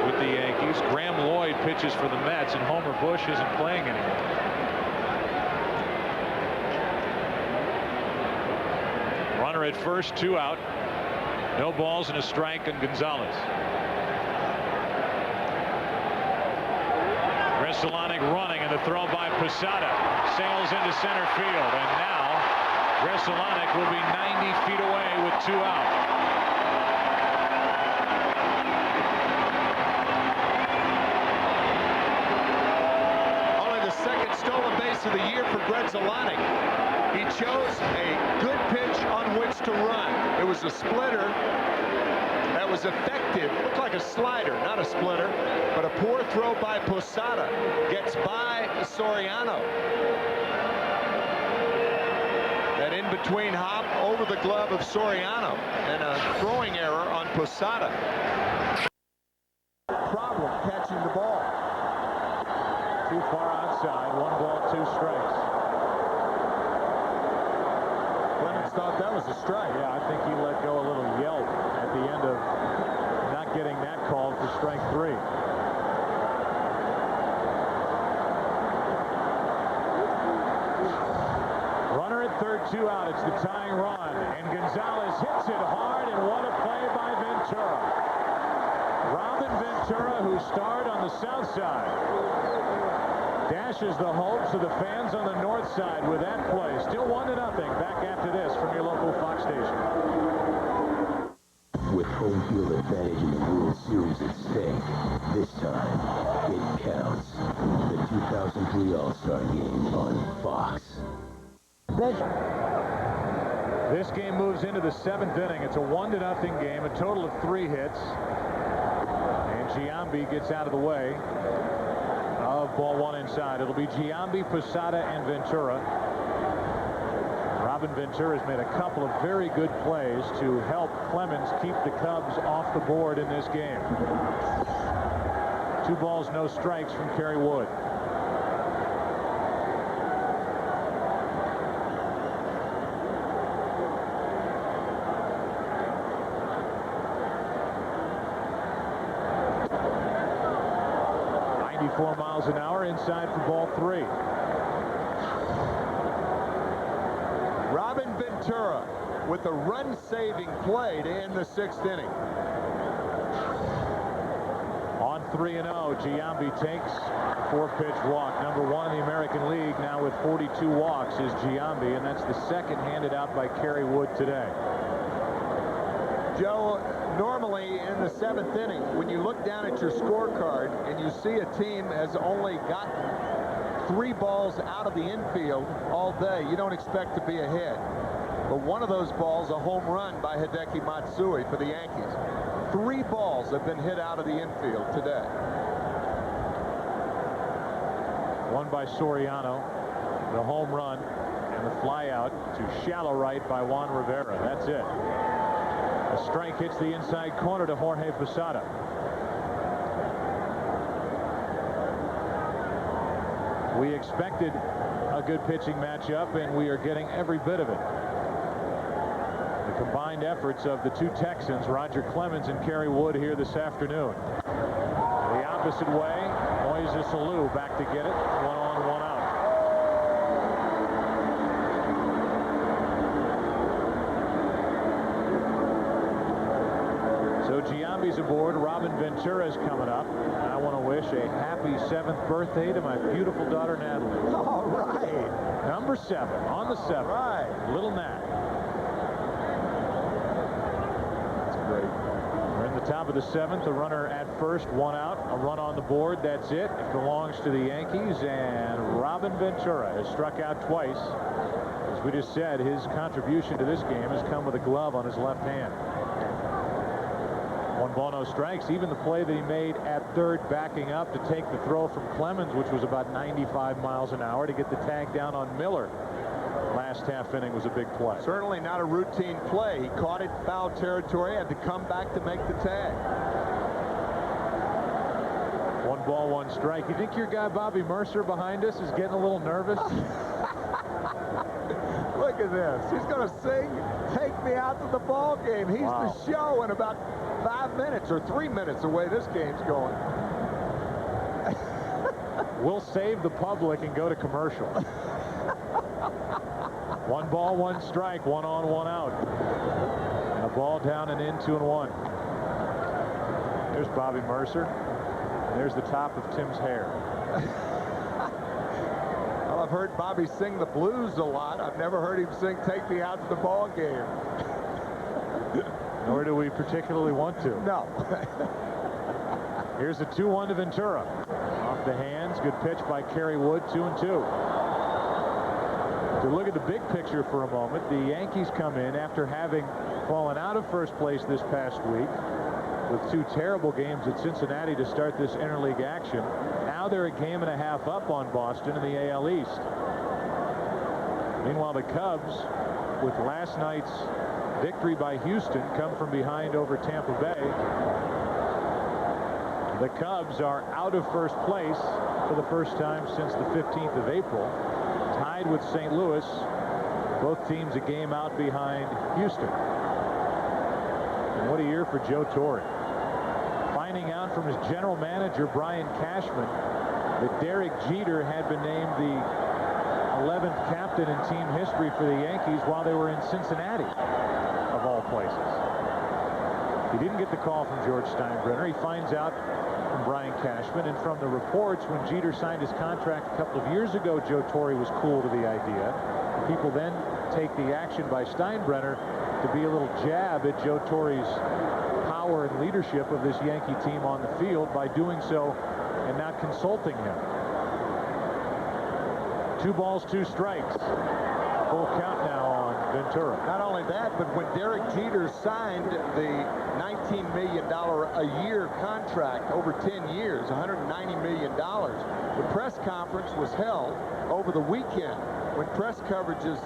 with the Yankees. Graham Lloyd pitches for the Mets, and Homer Bush isn't playing anymore. Runner at first, 2 out. No balls and a strike on Gonzalez. Gresselanek running, and the throw by Posada sails into center field, and now Gresselanek will be 90 feet away with 2 out. Only the second stolen base of the year for Gresselanek. He chose a good pitch on which to run. It was a splitter that was effective. Looked like a slider, not a splitter, but a poor throw by Posada gets by Soriano. That in-between hop over the glove of Soriano, and a throwing error on Posada. Problem catching the ball. Too far outside. 1 ball, 2 strikes. Clemens thought that was a strike. Yeah, I think he let go a little yelp at the end of not getting that called for strike 3. Runner at third, 2 out. It's the tying run, and Gonzalez hits it hard, and what a play by Ventura. Robin Ventura, who starred on the south side, dashes the hopes of the fans on the north side with that play. Still 1-0. Back after this from your local Fox station. With home field advantage in the World Series at stake, this time it counts. The 2003 All-Star Game on Fox. This game moves into the 7th inning. It's a 1-0 game, a total of 3 hits, and Giambi gets out of the way of ball 1 inside. It'll be Giambi, Posada, and Ventura. Robin Ventura has made a couple of very good plays to help Clemens keep the Cubs off the board in this game. 2 balls, no strikes from Kerry Wood. Miles an hour inside for ball 3. Robin Ventura with a run-saving play to end the 6th inning. On 3-0, Giambi takes a 4-pitch walk. Number 1 in the American League now with 42 walks is Giambi, and that's the second handed out by Kerry Wood today. Joe, normally in the 7th inning, when you look down at your scorecard and you see a team has only gotten 3 balls out of the infield all day, you don't expect to be ahead. But one of those balls, a home run by Hideki Matsui for the Yankees. 3 balls have been hit out of the infield today. One by Soriano, the home run, and the fly out to shallow right by Juan Rivera. That's it. A strike hits the inside corner to Jorge Posada. We expected a good pitching matchup, and we are getting every bit of it. The combined efforts of the 2 Texans, Roger Clemens and Kerry Wood, here this afternoon. The opposite way, Moises Alou back to get it. 1 on, 1 out. So Giambi's aboard. Robin Ventura's coming up. And I want to wish a happy 7th birthday to my beautiful daughter, Natalie. All right. Number 7 on the 7th. Right. Little Nat. That's great. We're in the top of the 7th. A runner at first, 1 out. A run on the board. That's it. It belongs to the Yankees. And Robin Ventura has struck out twice. As we just said, his contribution to this game has come with a glove on his left hand. 1 ball, no strikes. Even the play that he made at third, backing up to take the throw from Clemens, which was about 95 miles an hour, to get the tag down on Miller. Last half inning was a big play. Certainly not a routine play. He caught it foul territory, had to come back to make the tag. 1 ball, 1 strike. You think your guy Bobby Mercer behind us is getting a little nervous? Look at this. He's going to sing "Take Me Out to the Ball Game." He's Wow. the show in about 5 minutes or 3 minutes the way this game's going. We'll save the public and go to commercial. 1 ball, 1 strike, 1 on, 1 out. And a ball down and in, 2-1. There's Bobby Mercer. There's the top of Tim's hair. Well, I've heard Bobby sing the blues a lot. I've never heard him sing "Take Me Out to the Ball Game." Nor do we particularly want to. No. Here's a 2-1 to Ventura. Off the hands. Good pitch by Kerry Wood. 2-2. To look at the big picture for a moment, the Yankees come in after having fallen out of first place this past week with 2 terrible games at Cincinnati to start this interleague action. Now they're a game and a half up on Boston in the AL East. Meanwhile, the Cubs, with last night's victory by Houston, come from behind over Tampa Bay. The Cubs are out of first place for the first time since the 15th of April, tied with St. Louis, both teams a game out behind Houston. And what a year for Joe Torre. Finding out from his general manager, Brian Cashman, that Derek Jeter had been named the 11th captain in team history for the Yankees while they were in Cincinnati, of all places. He didn't get the call from George Steinbrenner. He finds out from Brian Cashman, and from the reports, when Jeter signed his contract a couple of years ago, Joe Torre was cool to the idea. People then take the action by Steinbrenner to be a little jab at Joe Torre's power and leadership of this Yankee team on the field by doing so and not consulting him. 2 balls, 2 strikes. Full count now on Ventura. Not only that, but when Derek Jeter signed the $19 million a year contract over 10 years, $190 million, the press conference was held over the weekend when press coverage is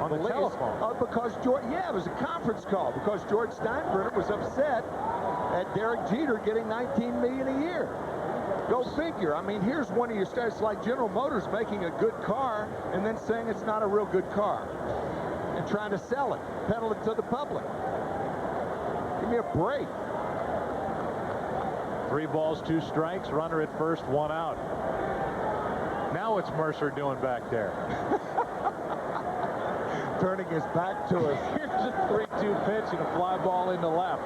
on the telephone. Because George, yeah, it was a conference call because George Steinbrenner was upset at Derek Jeter getting $19 million a year. Go figure. I mean, here's one of your stars, like General Motors making a good car and then saying it's not a real good car and trying to sell it, peddle it to the public. Give me a break. 3 balls, 2 strikes. Runner at first, 1 out. Now what's Mercer doing back there? Turning his back to us. Here's a 3-2 pitch and a fly ball into left.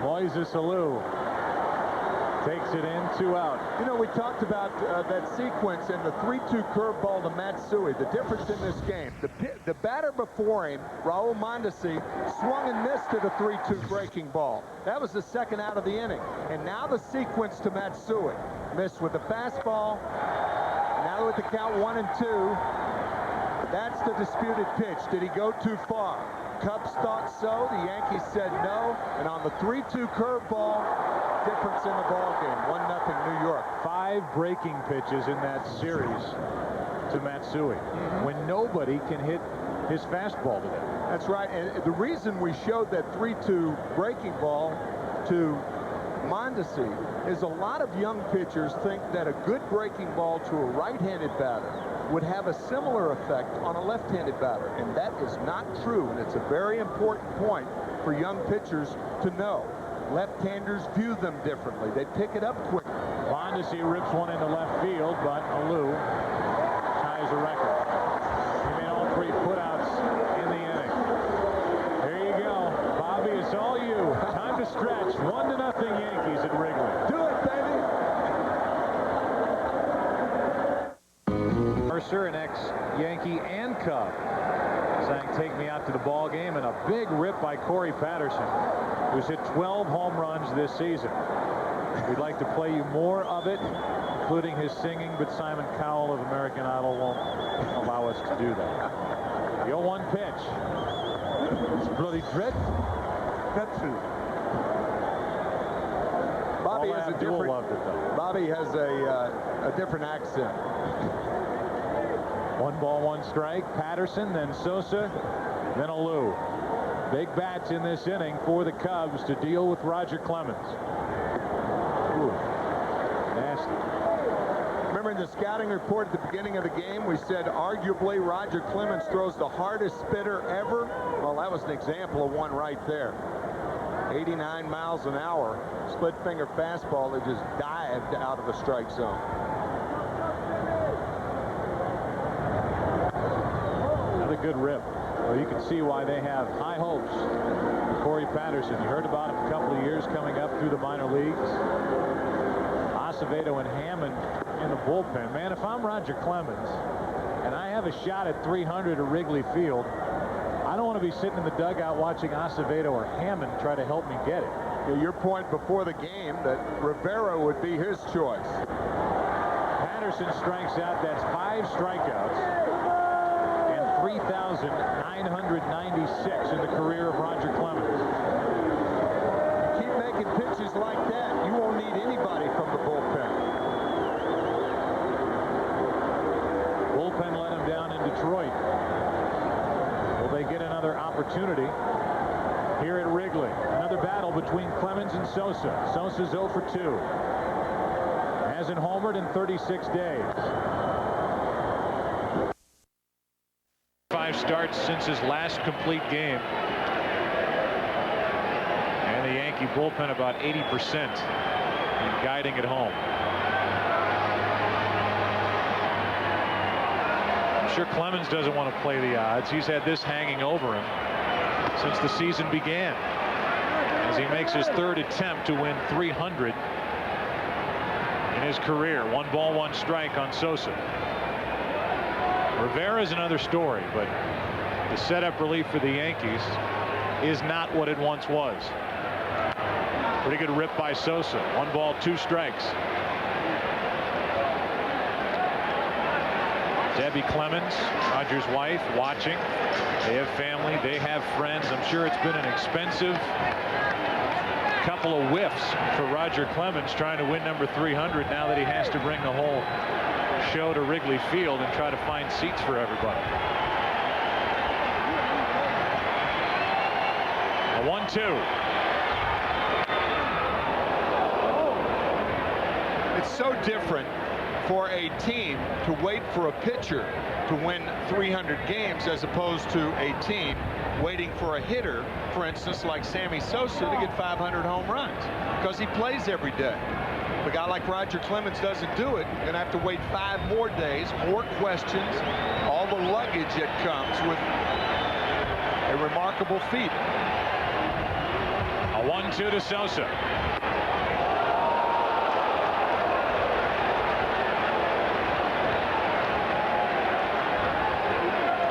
Moises Alou takes it in, 2 out. You know, we talked about that sequence and the 3-2 curveball to Matsui. The difference in this game, the batter before him, Raul Mondesi, swung and missed at a 3-2 breaking ball. That was the 2nd out of the inning. And now the sequence to Matsui. Missed with the fastball. Now with the count 1-2. That's the disputed pitch. Did he go too far? Cubs thought so. The Yankees said no. And on the 3-2 curveball, difference in the ball game. 1-0 New York. 5 breaking pitches in that series to Matsui when nobody can hit his fastball today. That's right. And the reason we showed that 3-2 breaking ball to Mondesi is a lot of young pitchers think that a good breaking ball to a right-handed batter would have a similar effect on a left-handed batter, and that is not true, and it's a very important point for young pitchers to know. Left-handers view them differently. They pick it up quick. Mondesi rips one into left field, but Alou ties a record. He made all 3 putouts in the inning. There you go. Bobby, it's all you. 1-0 Yankees at Wrigley. Do it, baby. Mercer, an ex-Yankee and Cub, saying, "Take me out to the ball game," and a big rip by Corey Patterson, who's hit 12 home runs this season. We'd like to play you more of it, including his singing, but Simon Cowell of American Idol won't allow us to do that. The 0-1 pitch. It's bloody dread. Bobby has a different. Loved it, though. Bobby has a different accent. 1 ball, 1 strike. Patterson, then Sosa, then Alou. Big bats in this inning for the Cubs to deal with Roger Clemens. Ooh, nasty. Remember in the scouting report at the beginning of the game, we said arguably Roger Clemens throws the hardest spitter ever. Well, that was an example of one right there. 89 miles an hour, split finger fastball that just dived out of the strike zone. Another good rip. Well, you can see why they have high hopes for Corey Patterson. You heard about him a couple of years coming up through the minor leagues. Acevedo and Hammond in the bullpen. Man, if I'm Roger Clemens and I have a shot at 300 at Wrigley Field, I don't want to be sitting in the dugout watching Acevedo or Hammond try to help me get it. Yeah, your point before the game that Rivera would be his choice. Patterson strikes out. That's 5 strikeouts and 3,996 in the career of Roger Clemens. Keep making pitches like that, you won't need anybody from the bullpen. Bullpen let him down in Detroit. Will they get another opportunity here at Wrigley? Another battle between Clemens and Sosa. Sosa's 0 for 2. Hasn't homered in 36 days. 5 starts since his last complete game. And the Yankee bullpen about 80% in guiding it home. I'm sure Clemens doesn't want to play the odds. He's had this hanging over him since the season began, as he makes his 3rd attempt to win 300 in his career. 1 ball, 1 strike on Sosa. Rivera's another story, but the setup relief for the Yankees is not what it once was. Pretty good rip by Sosa. 1 ball, 2 strikes. Debbie Clemens, Roger's wife, watching. They have family, they have friends. I'm sure it's been an expensive couple of whiffs for Roger Clemens trying to win number 300 now that he has to bring the whole show to Wrigley Field and try to find seats for everybody. A 1-2. It's so different for a team to wait for a pitcher to win 300 games as opposed to a team waiting for a hitter, for instance, like Sammy Sosa, to get 500 home runs because he plays every day. If a guy like Roger Clemens doesn't do it, you're going to have to wait 5 more days, more questions, all the luggage that comes with a remarkable feat. A 1-2 to Sosa.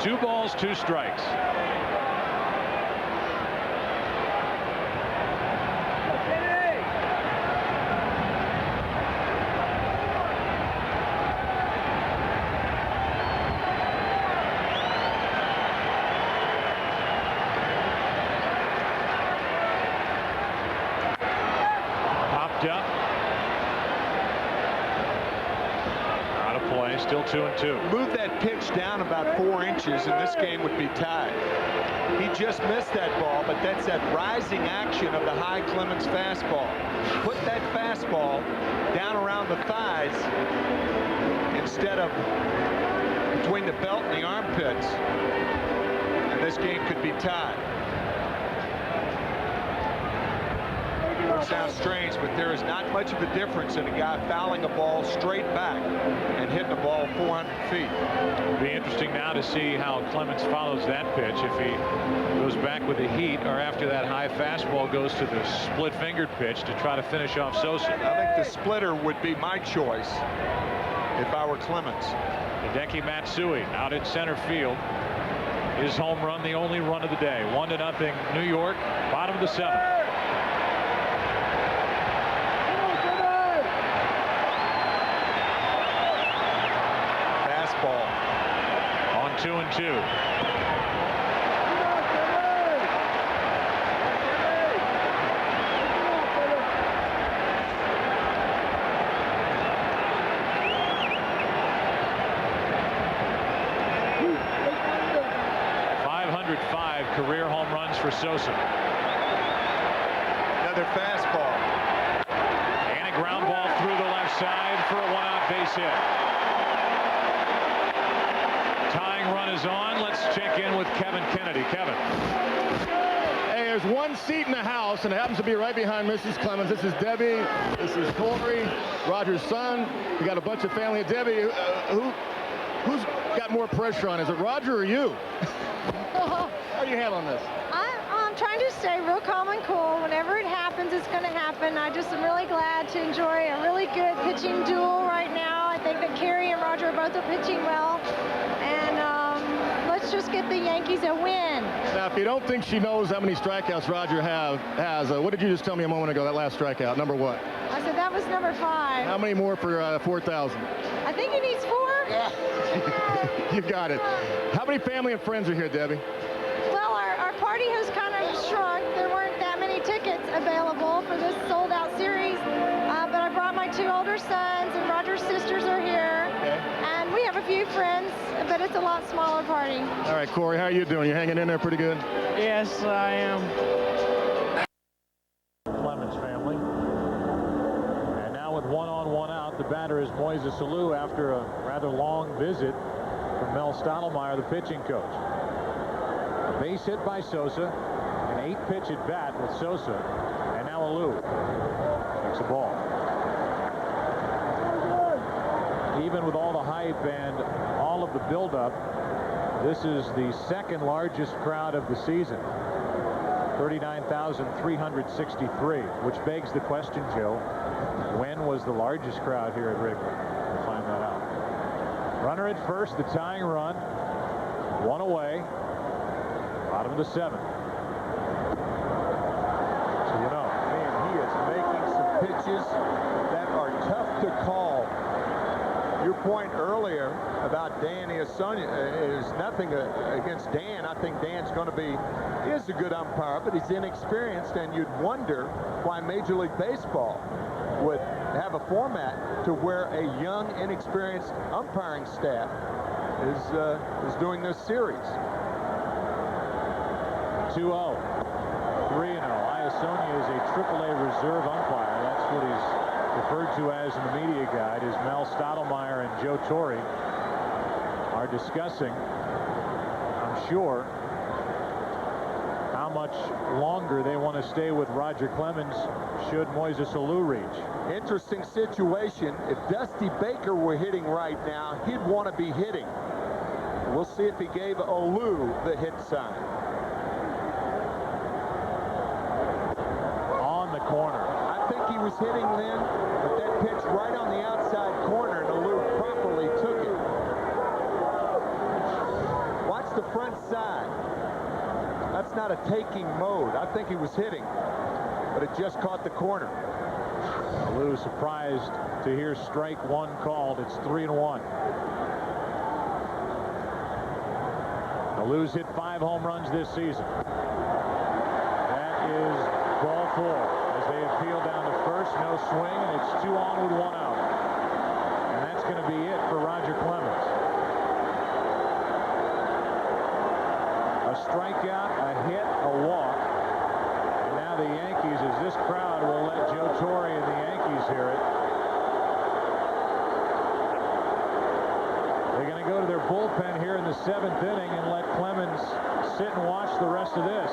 Two balls, 2 strikes. Popped up. Out of play. Still 2-2. Move that pitch down about 4 inches and this game would be tied. He just missed that ball, but that's that rising action of the high Clemens fastball. Put that fastball down around the thighs instead of between the belt and the armpits, and this game could be tied. It sounds strange, but there is not much of a difference in a guy fouling a ball straight back and hitting a ball 400 feet. It'll be interesting now to see how Clemens follows that pitch. If he goes back with the heat, or after that high fastball goes to the split-fingered pitch to try to finish off Sosa. I think the splitter would be my choice if I were Clemens. Hideki Matsui out in center field. His home run, the only run of the day. 1-0 New York, bottom of the 7th. Fastball. On 2-2. Career home runs for Sosa. Another fastball. And a ground ball through the left side for a 1-out base hit. Tying run is on. Let's check in with Kevin Kennedy. Kevin. Hey, there's one seat in the house, and it happens to be right behind Mrs. Clemens. This is Debbie. This is Corey, Roger's son. We got a bunch of family. Debbie, who's got more pressure on? Is it Roger or you? How are you handling this? I'm trying to stay real calm and cool. Whenever it happens, it's going to happen. I just am really glad to enjoy a really good pitching duel right now. I think that Kerry and Roger both are pitching well. And let's just get the Yankees a win. Now, if you don't think she knows how many strikeouts Roger has, what did you just tell me a moment ago, that last strikeout? Number what? I said that was number 5. How many more for 4,000? I think he needs 4. Yeah. You got it. How many family and friends are here, Debbie? Well, our party has kind of shrunk. There weren't that many tickets available for this sold-out series, but I brought my 2 older sons, and Roger's sisters are here. Okay. And we have a few friends, but it's a lot smaller party. All right, Corey, how are you doing? You hanging in there pretty good? Yes, I am. Clemens family. And now with 1 on, 1 out, the batter is Moises Alou after a rather long visit from Mel Stottlemyre, the pitching coach. A base hit by Sosa, an 8-pitch at bat with Sosa, and now Alou takes a ball. Even with all the hype and all of the buildup, this is the second largest crowd of the season. 39,363, which begs the question, Joe, when was the largest crowd here at Wrigley? We'll find that out. Runner at first, the tying run, 1 away, bottom of the 7th. 2-0. Man, he is making some pitches that are tough to call. Your point earlier about Dan Iasonia is nothing against Dan. I think Dan's going to be, he is a good umpire, but he's inexperienced, and you'd wonder why Major League Baseball would have a format to where a young, inexperienced umpiring staff is doing this series. 2-0. 3-0. Iasonia is a AAA reserve umpire. That's what he's referred to as in the media guide, as Mel Stottlemyre and Joe Torre are discussing, I'm sure, how much longer they want to stay with Roger Clemens should Moises Alou reach. Interesting situation. If Dusty Baker were hitting right now, he'd want to be hitting. We'll see if he gave Alou the hit sign. On the corner. I think he was hitting then, but that pitch right on the outside corner, and Alou properly took it. Watch the front side. That's not a taking mode. I think he was hitting, but it just caught the corner. Alou surprised to hear strike 1 called. It's 3-1. Alou's hit 5 home runs this season. That is ball 4 as they appeal down to first. No swing, and it's 2 on with 1 out. And that's going to be it for Roger Clemens. A strikeout, a hit, a walk. And now the Yankees, as this crowd will let Joe Torre and the Yankees hear it. They're going to go to their bullpen here in the 7th inning and let Clemens sit and watch the rest of this.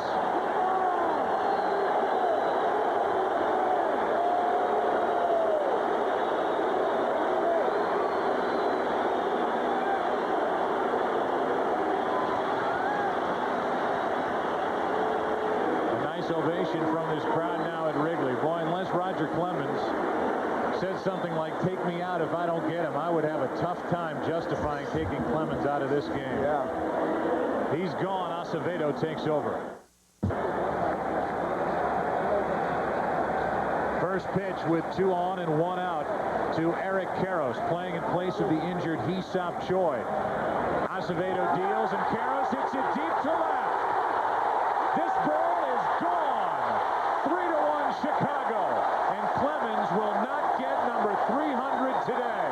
ovation from this crowd now at Wrigley. Boy, unless Roger Clemens said something like, take me out if I don't get him, I would have a tough time justifying taking Clemens out of this game. Yeah. He's gone. Acevedo takes over. First pitch with 2 on and 1 out to Eric Karros, playing in place of the injured Hee-Seop Choi. Acevedo deals, and Karros hits it deep to left. This ball is gone. 3-1 Chicago, and Clemens will not get number 300 today.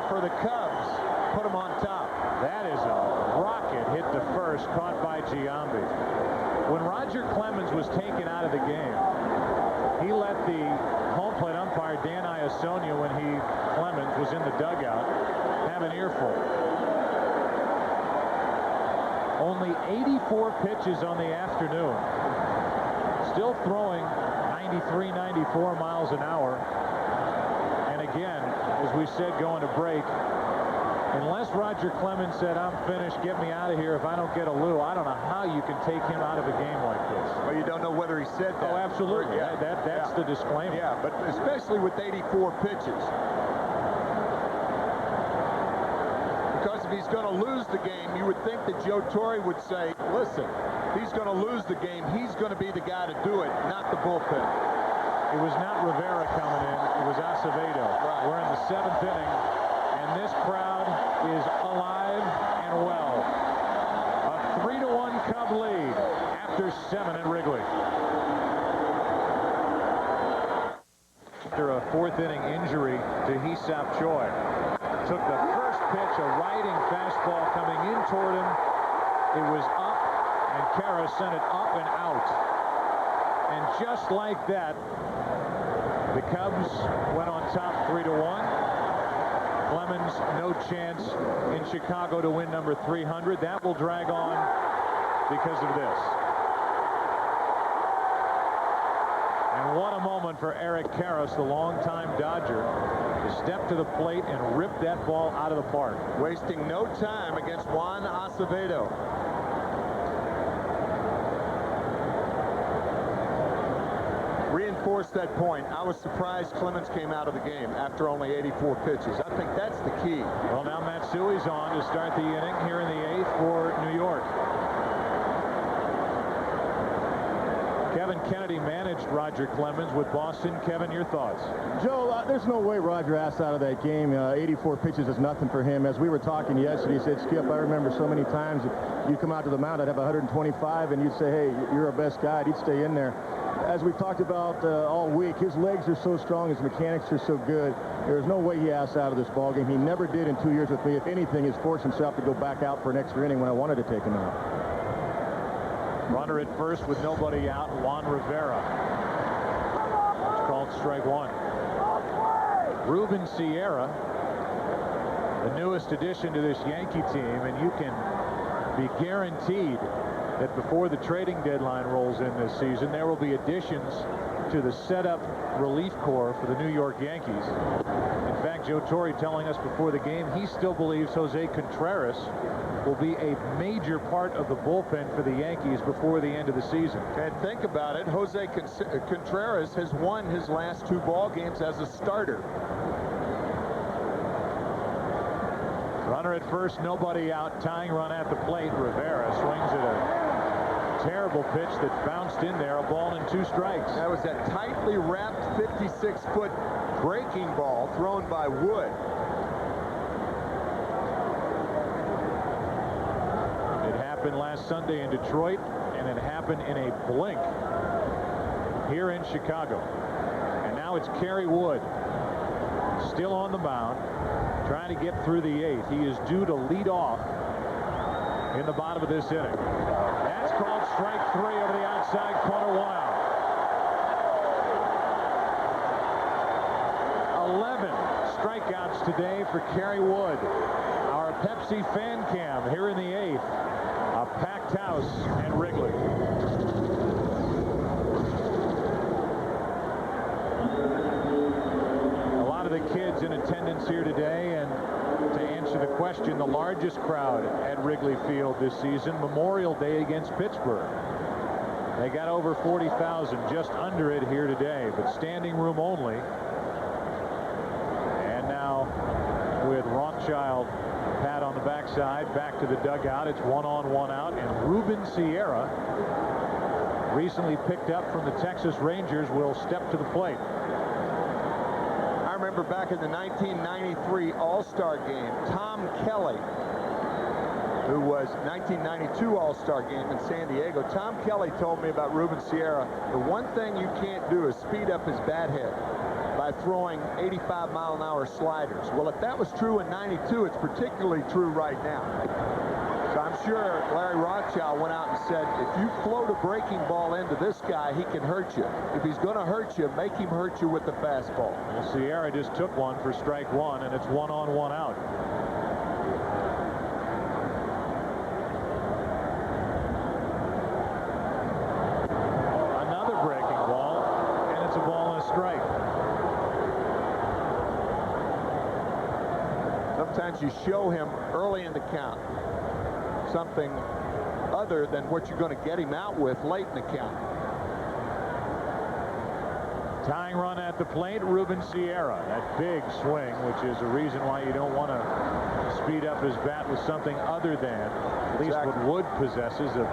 For the Cubs, put him on top. That is a rocket hit to first, caught by Giambi. When Roger Clemens was taken out of the game, he let the home plate umpire Dan Iasonia, when Clemens was in the dugout, have an earful. Only 84 pitches on the afternoon. Still throwing 93, 94 miles an hour. And again, as we said going to break, unless Roger Clemens said, I'm finished, get me out of here if I don't get a Lou, I don't know how you can take him out of a game like this. Well, you don't know whether he said that. Oh, absolutely. Yeah. That's the disclaimer. Yeah, but especially with 84 pitches. Because if he's going to lose the game, you would think that Joe Torre would say, listen, he's going to lose the game. He's going to be the guy to do it, not the bullpen. It was not Rivera coming in. It was Acevedo. Right. We're in the 7th inning, and this crowd is alive and well. A 3-1 Cub lead after 7 at Wrigley. After a 4th inning injury to Hee-Seop Choi. Took the first pitch, a riding fastball coming in toward him. It was up, and Karros sent it up and out. And just like that, the Cubs went on top 3-1. Clemens, no chance in Chicago to win number 300. That will drag on because of this. And what a moment for Eric Karros, the longtime Dodger, to step to the plate and rip that ball out of the park. Wasting no time against Juan Acevedo. Reinforce that point. I was surprised Clemens came out of the game after only 84 pitches. I think that's the key. Well, now Matsui's on to start the inning here in the 8th for New York. Kevin Kennedy managed Roger Clemens with Boston. Kevin, your thoughts? Joe, there's no way Roger asked out of that game. 84 pitches is nothing for him. As we were talking yesterday, he said, Skip, I remember so many times you'd come out to the mound, I'd have 125, and you'd say, hey, you're our best guy. He'd stay in there. As we talked about all week, his legs are so strong, his mechanics are so good. There's no way he asked out of this ballgame. He never did in 2 years with me. If anything, he's forced himself to go back out for an extra inning when I wanted to take him out. Runner at first with nobody out, Juan Rivera. It's called strike 1. Ruben Sierra, the newest addition to this Yankee team, and you can be guaranteed that before the trading deadline rolls in this season, there will be additions to the setup relief corps for the New York Yankees. In fact, Joe Torre telling us before the game he still believes Jose Contreras will be a major part of the bullpen for the Yankees before the end of the season. And think about it, Jose Contreras has won his last 2 ball games as a starter. Runner at first, nobody out, tying run at the plate. Rivera swings at a terrible pitch that bounced in there, a ball and 2 strikes. That was that tightly wrapped 56-foot breaking ball thrown by Wood. It happened last Sunday in Detroit, and it happened in a blink here in Chicago. And now it's Kerry Wood still on the mound, trying to get through the 8th. He is due to lead off in the bottom of this inning. That's called strike 3 over the outside corner, 1 out. 11 strikeouts today for Kerry Wood. Our Pepsi fan cam here in the 8th. A packed house at Wrigley. A lot of the kids in attendance here today, and to answer the question, the largest crowd at Wrigley Field this season, Memorial Day against Pittsburgh. They got over 40,000, just under it here today, but standing room only. And now with Rothschild, pat on the backside, back to the dugout. It's 1 on, 1 out, and Ruben Sierra, recently picked up from the Texas Rangers, will step to the plate. I remember back in the 1993 All-Star game, Tom Kelly, who was 1992 All-Star game in San Diego. Tom Kelly told me about Ruben Sierra. The one thing you can't do is speed up his bat head by throwing 85-mile-an-hour sliders. Well, if that was true in 92, it's particularly true right now. So I'm sure Larry Rothschild went out and said, if you float a breaking ball into this guy, he can hurt you. If he's going to hurt you, make him hurt you with the fastball. Well, Sierra just took one for strike 1, and it's 1 on, 1 out. Another breaking ball, and it's a ball and a strike. Sometimes you show him early in the count something other than what you're going to get him out with late in the count. Tying run at the plate, Ruben Sierra. That big swing, which is a reason why you don't want to speed up his bat with something other than at least what Wood possesses, a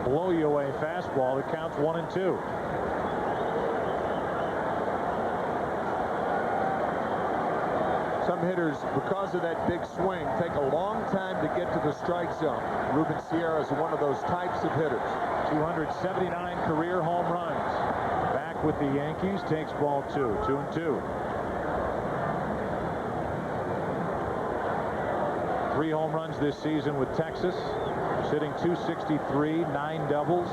blow-you-away fastball that counts 1 and 2. Some hitters, because of that big swing, take a long time to get to the strike zone. Ruben Sierra is one of those types of hitters. 279 career home runs. Back with the Yankees, takes ball 2. 2 and 2. 3 home runs this season with Texas. Sitting 263, 9 doubles.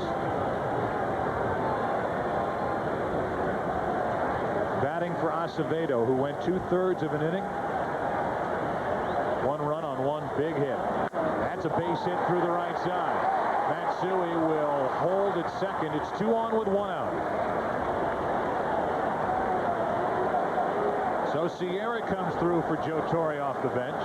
Batting for Acevedo, who went 2/3 of an inning. 1 run on 1 big hit. That's a base hit through the right side. Matsui will hold at second. It's 2 on with 1 out. So Sierra comes through for Joe Torre off the bench.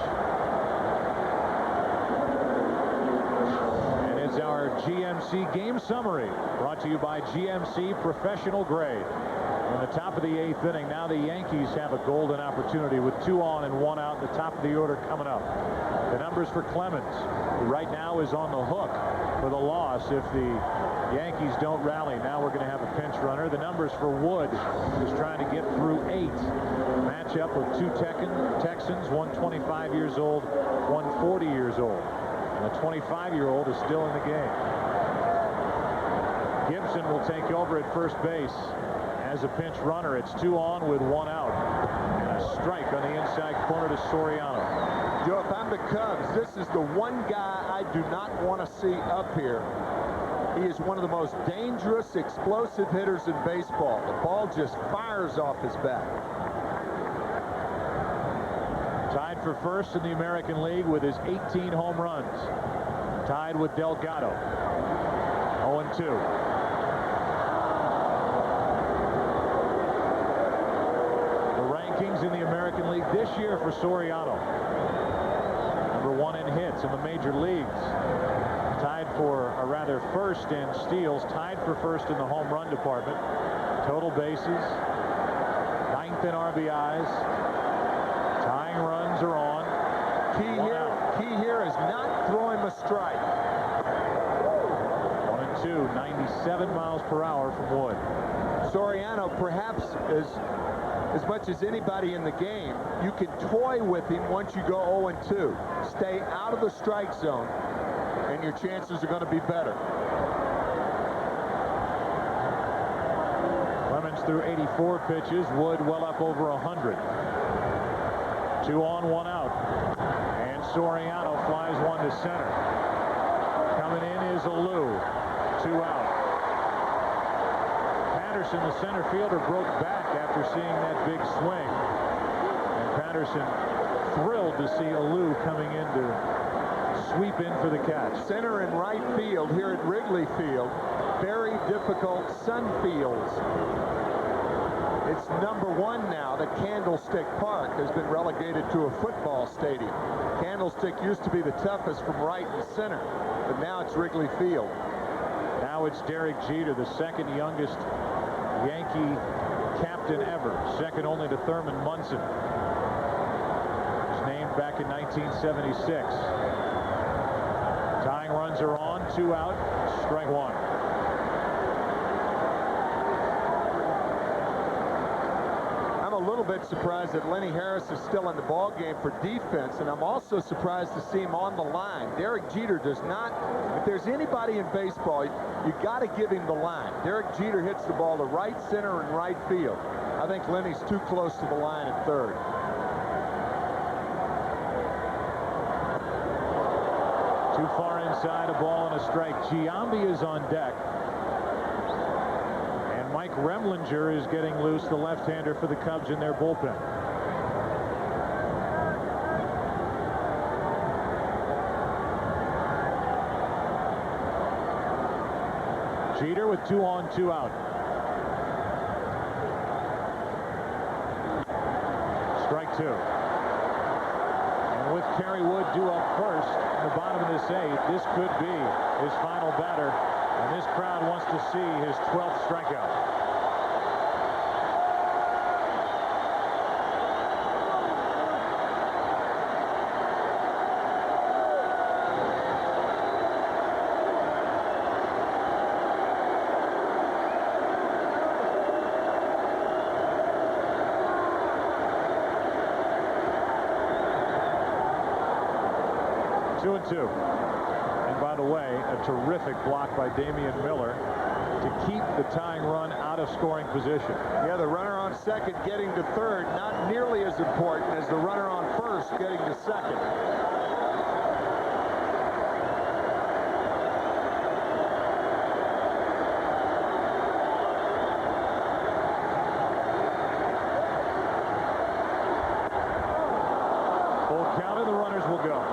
And it's our GMC game summary, brought to you by GMC Professional Grade. In the top of the 8th inning, now the Yankees have a golden opportunity with 2 on and 1 out in the top of the order coming up. The numbers for Clemens, who right now is on the hook for the loss if the Yankees don't rally. Now we're going to have a pinch runner. The numbers for Wood, who's trying to get through 8. Matchup of 2 Texans, one 25 years old, one 40 years old. And the 25-year-old is still in the game. Gibson will take over at first base as a pinch runner. It's 2 on with 1 out. And a strike on the inside corner to Soriano. Joe, if I'm the Cubs, this is the one guy I do not want to see up here. He is one of the most dangerous, explosive hitters in baseball. The ball just fires off his bat. Tied for first in the American League with his 18 home runs. Tied with Delgado. 0-2. In the American League this year for Soriano. number 1 in hits in the major leagues. Tied for, or rather first in steals, tied for first in the home run department. Total bases, 9th in RBIs. Tying runs are on. Key here is not throwing a strike. 1-2, 97 miles per hour from Wood. Soriano, perhaps as much as anybody in the game, you can toy with him once you go 0-2. Stay out of the strike zone, and your chances are going to be better. Clemens threw 84 pitches. Wood well up over 100. 2 on, 1 out. And Soriano flies one to center. Coming in is Alou. 2 out. Patterson, the center fielder, broke back after seeing that big swing. And Patterson thrilled to see Alou coming in to sweep in for the catch. Center and right field here at Wrigley Field, very difficult sun fields. It's number 1 now that Candlestick Park has been relegated to a football stadium. Candlestick used to be the toughest from right and center, but now it's Wrigley Field. Now it's Derek Jeter, the second youngest Yankee captain ever, second only to Thurman Munson. He was named back in 1976. Tying runs are on, 2 out, strike 1. I'm a little bit surprised that Lenny Harris is still in the ball game for defense, and I'm also surprised to see him on the line. Derek Jeter does not, if there's anybody in baseball, you got to give him the line. Derek Jeter hits the ball to right, center, and right field. I think Lenny's too close to the line at third. Too far inside, a ball and a strike. Giambi is on deck. And Mike Remlinger is getting loose, the left-hander for the Cubs in their bullpen. Jeter with 2 on, 2 out. Strike 2. And with Kerry Wood due up first in the bottom of this 8th, this could be his final batter. And this crowd wants to see his 12th strikeout. And by the way, a terrific block by Damian Miller to keep the tying run out of scoring position. Yeah, the runner on second getting to third, not nearly as important as the runner on first getting to second. Full count and the runners will go.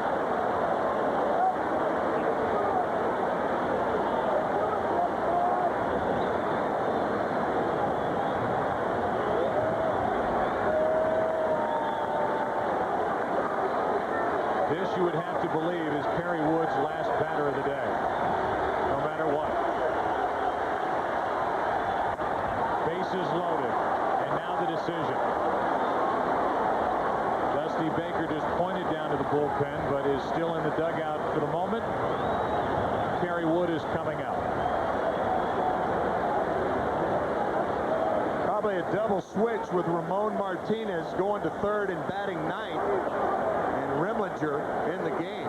You would have to believe is Kerry Wood's last batter of the day, no matter what. Bases loaded, and now the decision. Dusty Baker just pointed down to the bullpen, but is still in the dugout for the moment. Kerry Wood is coming out. Probably a double switch with Ramon Martinez going to third and batting ninth. Remlinger in the game.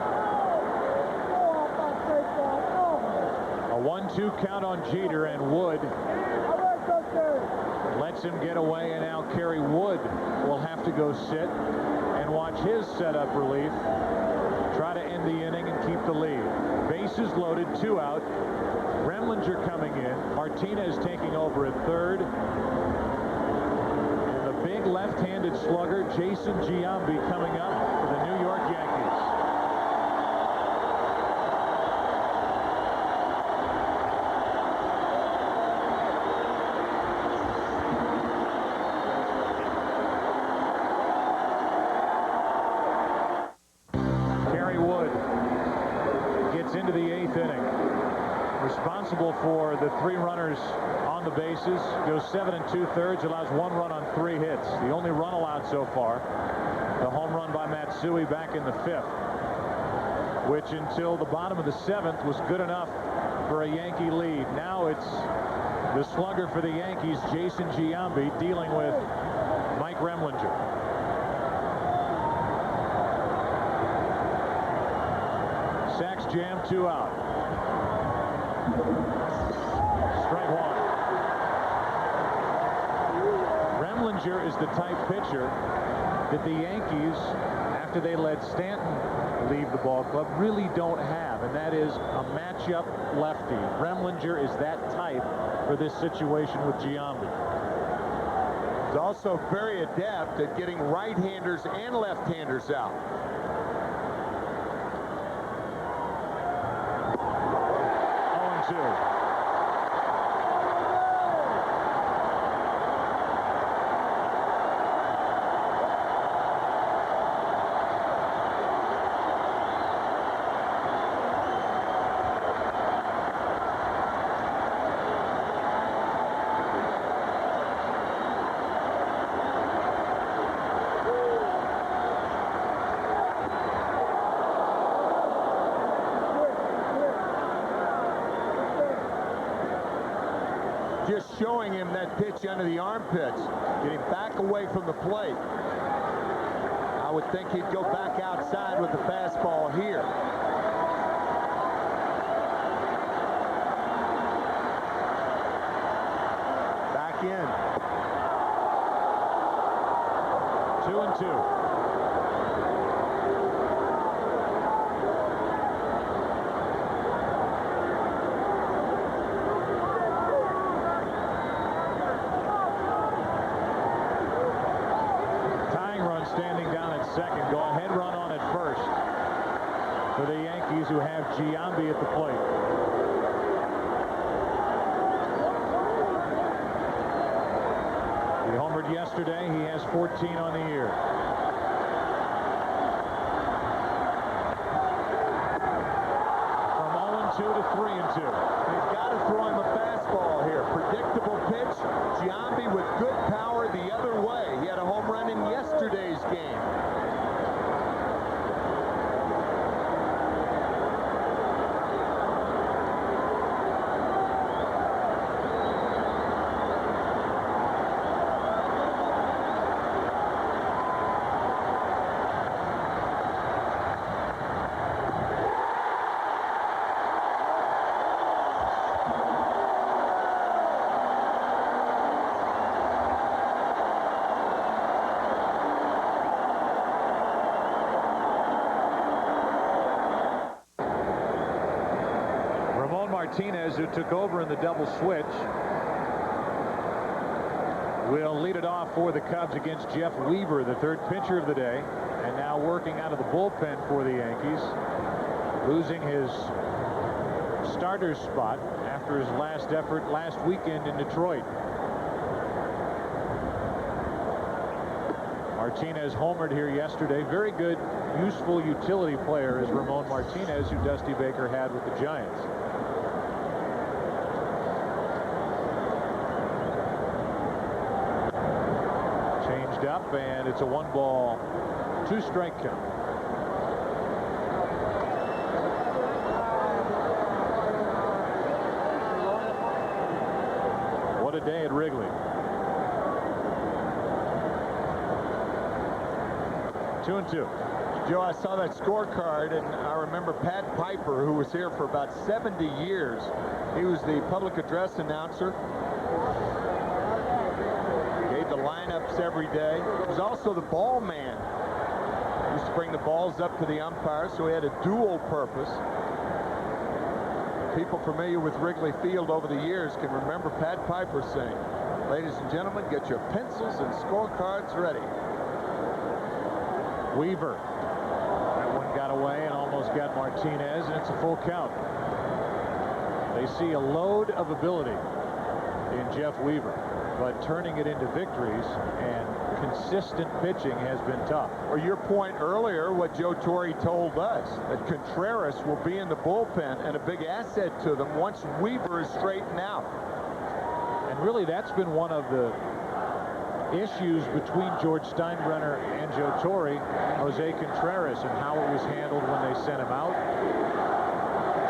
A 1-2 count on Jeter, and Wood lets him get away, and now Kerry Wood will have to go sit and watch his setup relief try to end the inning and keep the lead. Bases loaded, 2 out. Remlinger coming in, Martinez taking over at third, and the big left-handed slugger Jason Giambi coming up for the New York Yankees. runners on the bases, goes 7 2/3, allows 1 run on 3 hits. The only run allowed so far, the home run by Matsui back in the 5th, which until the bottom of the 7th was good enough for a Yankee lead. Now it's the slugger for the Yankees, Jason Giambi, dealing with Mike Remlinger. Sacks jam, 2 out. Strike 1. Remlinger is the type pitcher that the Yankees, after they let Stanton leave the ball club, really don't have, and that is a matchup lefty. Remlinger is that type for this situation with Giambi. He's also very adept at getting right-handers and left-handers out. Just showing him that pitch under the armpits, getting back away from the plate. I would think he'd go back outside with the fastball here. Back in. 2-2. Standing down at second. Go ahead run on at first for the Yankees, who have Giambi at the plate. He homered yesterday. He has 14 on the year. From 0-2 to 3-2. He's got to throw him a fastball here. Predictable pitch. Giambi with good power the other way. He had a home run in yesterday's game. Martinez, who took over in the double switch, will lead it off for the Cubs against Jeff Weaver, the 3rd pitcher of the day, and now working out of the bullpen for the Yankees, losing his starter's spot after his last effort last weekend in Detroit. Martinez homered here yesterday. Very good, useful utility player is Ramon Martinez, who Dusty Baker had with the Giants. Up, and it's a 1-ball, 2-strike count. What a day at Wrigley. 2-2. Joe, I saw that scorecard, and I remember Pat Piper, who was here for about 70 years. He was the public address announcer. Lineups every day. He was also the ball man. He used to bring the balls up to the umpires, so he had a dual purpose. People familiar with Wrigley Field over the years can remember Pat Piper saying, "Ladies and gentlemen, get your pencils and scorecards ready." Weaver. That one got away and almost got Martinez, and it's a full count. They see a load of ability in Jeff Weaver, but turning it into victories and consistent pitching has been tough. Or your point earlier, what Joe Torre told us, that Contreras will be in the bullpen and a big asset to them once Weaver is straightened out. And really, that's been one of the issues between George Steinbrenner and Joe Torre, Jose Contreras, and how it was handled when they sent him out.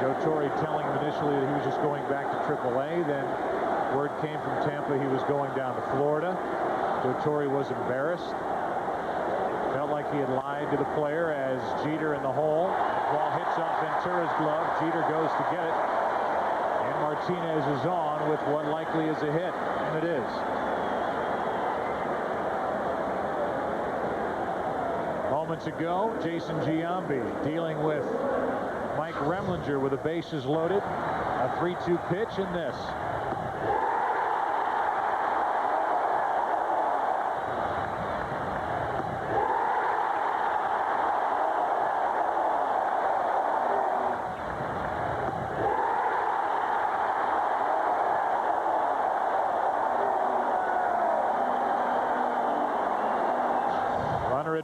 Joe Torre telling him initially that he was just going back to AAA. Then word came from Tampa he was going down to Florida. Joe Torre was embarrassed. Felt like he had lied to the player as Jeter in the hole. Ball hits off Ventura's glove. Jeter goes to get it. And Martinez is on with what likely is a hit. And it is. Moments ago, Jason Giambi dealing with Mike Remlinger with the bases loaded. A 3-2 pitch in this.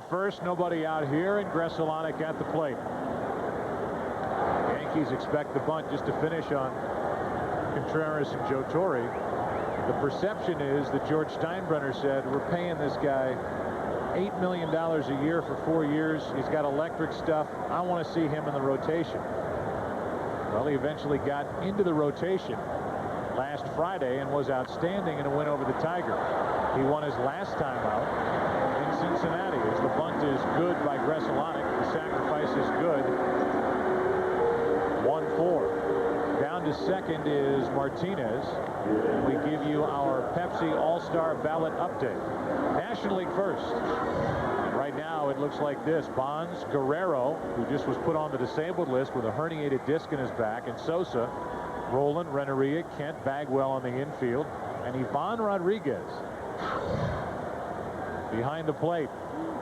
First, nobody out here, and Gresselanek at the plate. Yankees expect the bunt just to finish on Contreras and Joe Torre. The perception is that George Steinbrenner said, we're paying this guy $8 million a year for 4 years. He's got electric stuff. I want to see him in the rotation. Well, he eventually got into the rotation last Friday and was outstanding in a win over the Tigers. He won his last time out in Cincinnati. As the bunt is good by Gresselanek, the sacrifice is good. 1-4. Down to second is Martinez. And we give you our Pepsi All-Star Ballot update. National League first. And right now it looks like this. Bonds, Guerrero, who just was put on the disabled list with a herniated disc in his back, and Sosa, Roland, Renneria, Kent, Bagwell on the infield, and Ivan Rodriguez behind the plate.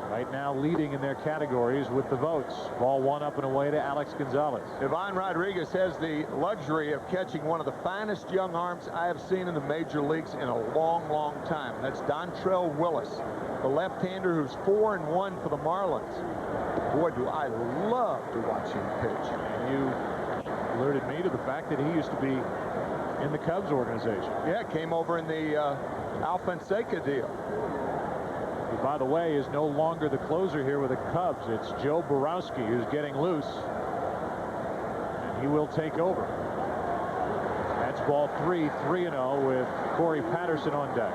Right now leading in their categories with the votes. Ball one up and away to Alex Gonzalez. Ivan Rodriguez has the luxury of catching one of the finest young arms I have seen in the major leagues in a long, long time. That's Dontrell Willis, the left-hander who's 4-1 for the Marlins. Boy, do I love to watch him pitch. And you alerted me to the fact that he used to be in the Cubs organization. Yeah, came over in the Al Fonseca deal. Who, by the way, is no longer the closer here with the Cubs. It's Joe Borowski who's getting loose, and he will take over. That's ball 3-0 with Corey Patterson on deck.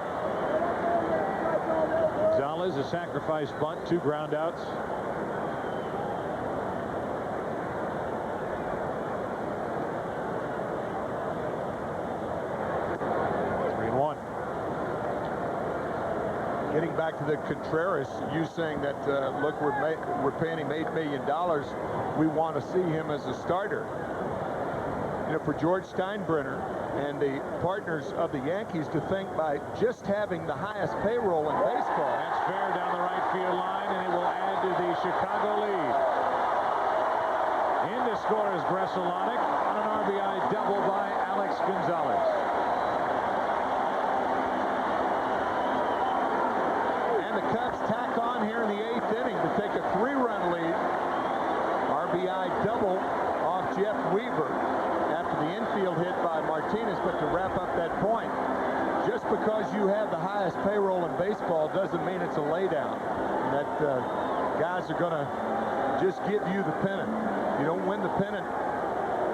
Gonzalez, a sacrifice bunt, 2 ground outs. Getting back to the Contreras, you saying that, look, we're paying him $8 million. We want to see him as a starter. You know, for George Steinbrenner and the partners of the Yankees to think by just having the highest payroll in baseball. That's fair down the right field line, and it will add to the Chicago lead. In to score is Gresselanek on an RBI double by Alex Gonzalez. Cubs tack on here in the 8th inning to take a 3-run lead. RBI double off Jeff Weaver after the infield hit by Martinez. But to wrap up that point, just because you have the highest payroll in baseball doesn't mean it's a laydown. That guys are going to just give you the pennant. You don't win the pennant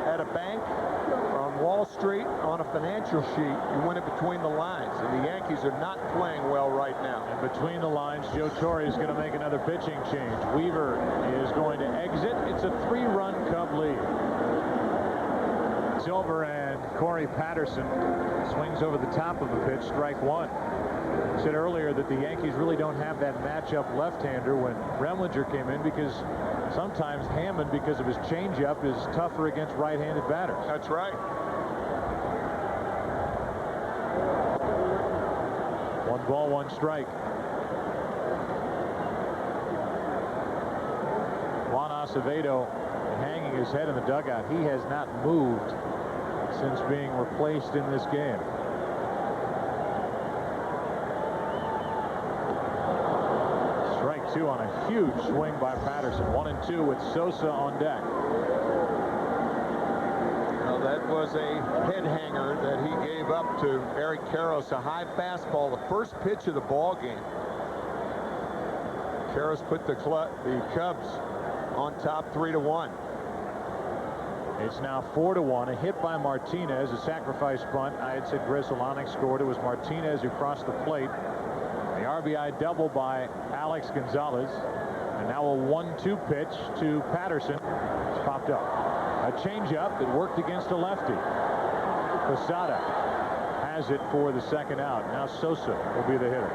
at a bank or on Wall Street on a financial sheet. You win it between the lines, and the Yankees are not playing well right now. And between the lines, Joe Torre is going to make another pitching change. Weaver is going to exit. It's a 3-run Cub lead. Silver and Corey Patterson swings over the top of a pitch, strike one. I said earlier that the Yankees really don't have that matchup left-hander when Remlinger came in, because sometimes Hammond, because of his changeup, is tougher against right-handed batters. That's right. 1 ball, 1 strike. Juan Acevedo hanging his head in the dugout. He has not moved since being replaced in this game. Strike 2 on a huge swing by Patterson. 1-2 with Sosa on deck. Well, that was a head hanger that he gave up to Eric Karros, a high fastball, the first pitch of the ball game. Karros put the Cubs on top 3-1. It's now 4-1. A hit by Martinez, a sacrifice bunt. I had said Grisolonic scored. It was Martinez who crossed the plate. The RBI double by Alex Gonzalez. And now a 1-2 pitch to Patterson. It's popped up. A changeup that worked against a lefty. Posada has it for the second out. Now Sosa will be the hitter.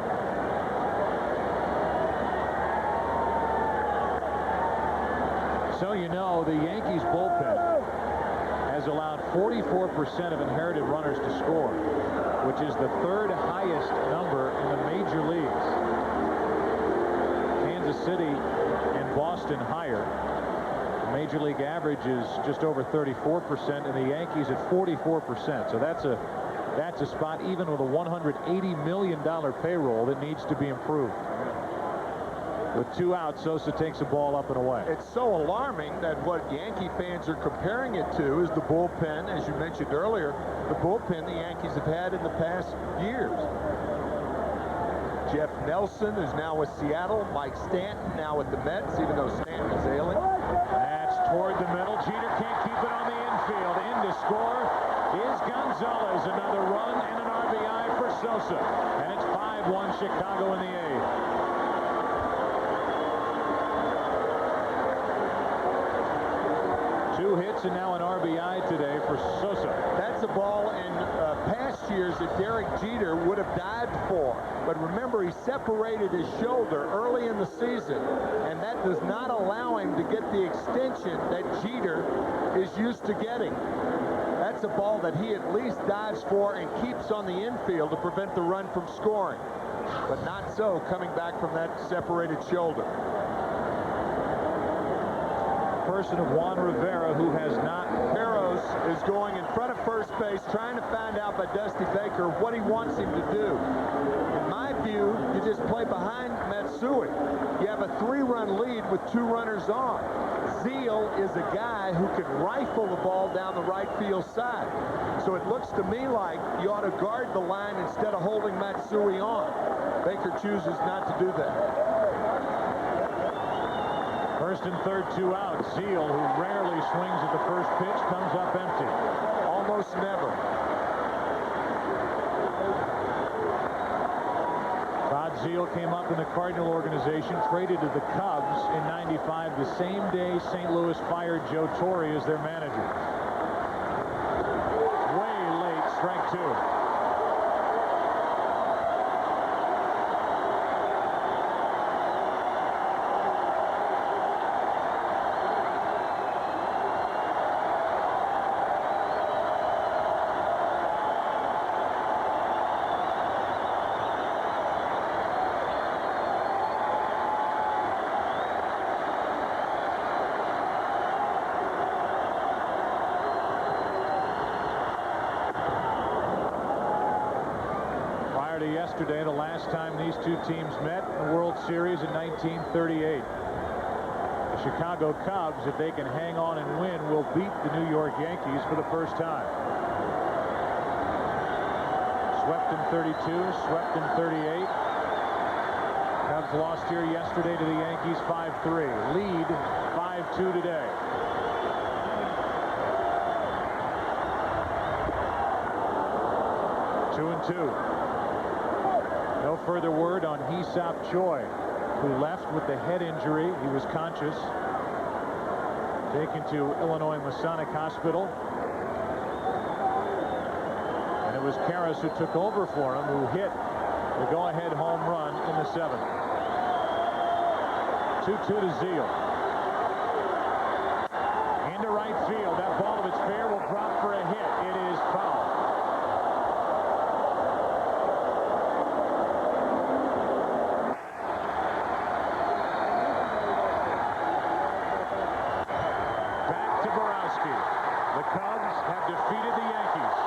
So you know, the Yankees bullpen has allowed 44% of inherited runners to score, which is the third highest number in the major leagues. Kansas City and Boston higher. The major league average is just over 34%, and the Yankees at 44%. So that's a spot, even with a $180 million payroll, that needs to be improved. With 2 outs, Sosa takes the ball up and away. It's so alarming that what Yankee fans are comparing it to is the bullpen, as you mentioned earlier, the bullpen the Yankees have had in the past years. Jeff Nelson is now with Seattle. Mike Stanton now with the Mets, even though Stanton is ailing. That's toward the middle. Jeter can't keep it on the infield. In to score is Gonzalez. Another run and an RBI for Sosa. And it's 5-1 Chicago in the 8th. 2 hits and now an RBI today for Sosa. That's a ball in past years that Derek Jeter would have dived for. But remember, he separated his shoulder early in the season, and that does not allow him to get the extension that Jeter is used to getting. That's a ball that he at least dives for and keeps on the infield to prevent the run from scoring. But not so coming back from that separated shoulder. Person of Juan Rivera, who has not. Karros is going in front of first base, trying to find out by Dusty Baker what he wants him to do. In my view, you just play behind Matsui. You have a 3-run lead with 2 runners on. Zeal is a guy who can rifle the ball down the right field side. So it looks to me like you ought to guard the line instead of holding Matsui on. Baker chooses not to do that. First and third, 2 out. Zeal, who rarely swings at the first pitch, comes up empty. Almost never. Todd Zeal came up in the Cardinal organization, traded to the Cubs in '95, the same day St. Louis fired Joe Torre as their manager. Way late, strike 2. Yesterday, the last time these 2 teams met in the World Series in 1938. The Chicago Cubs, if they can hang on and win, will beat the New York Yankees for the first time. Swept in 32, swept in 38. Cubs lost here yesterday to the Yankees 5-3. Lead 5-2 today. Two and 2. No further word on Hee-Sop Choi, who left with the head injury. He was conscious. Taken to Illinois Masonic Hospital. And it was Karros who took over for him, who hit the go-ahead home run in the 7th. 2-2 to Zeal. Into right field. That ball, if it's fair, will drop for a hit. It is foul. The Cubs have defeated the Yankees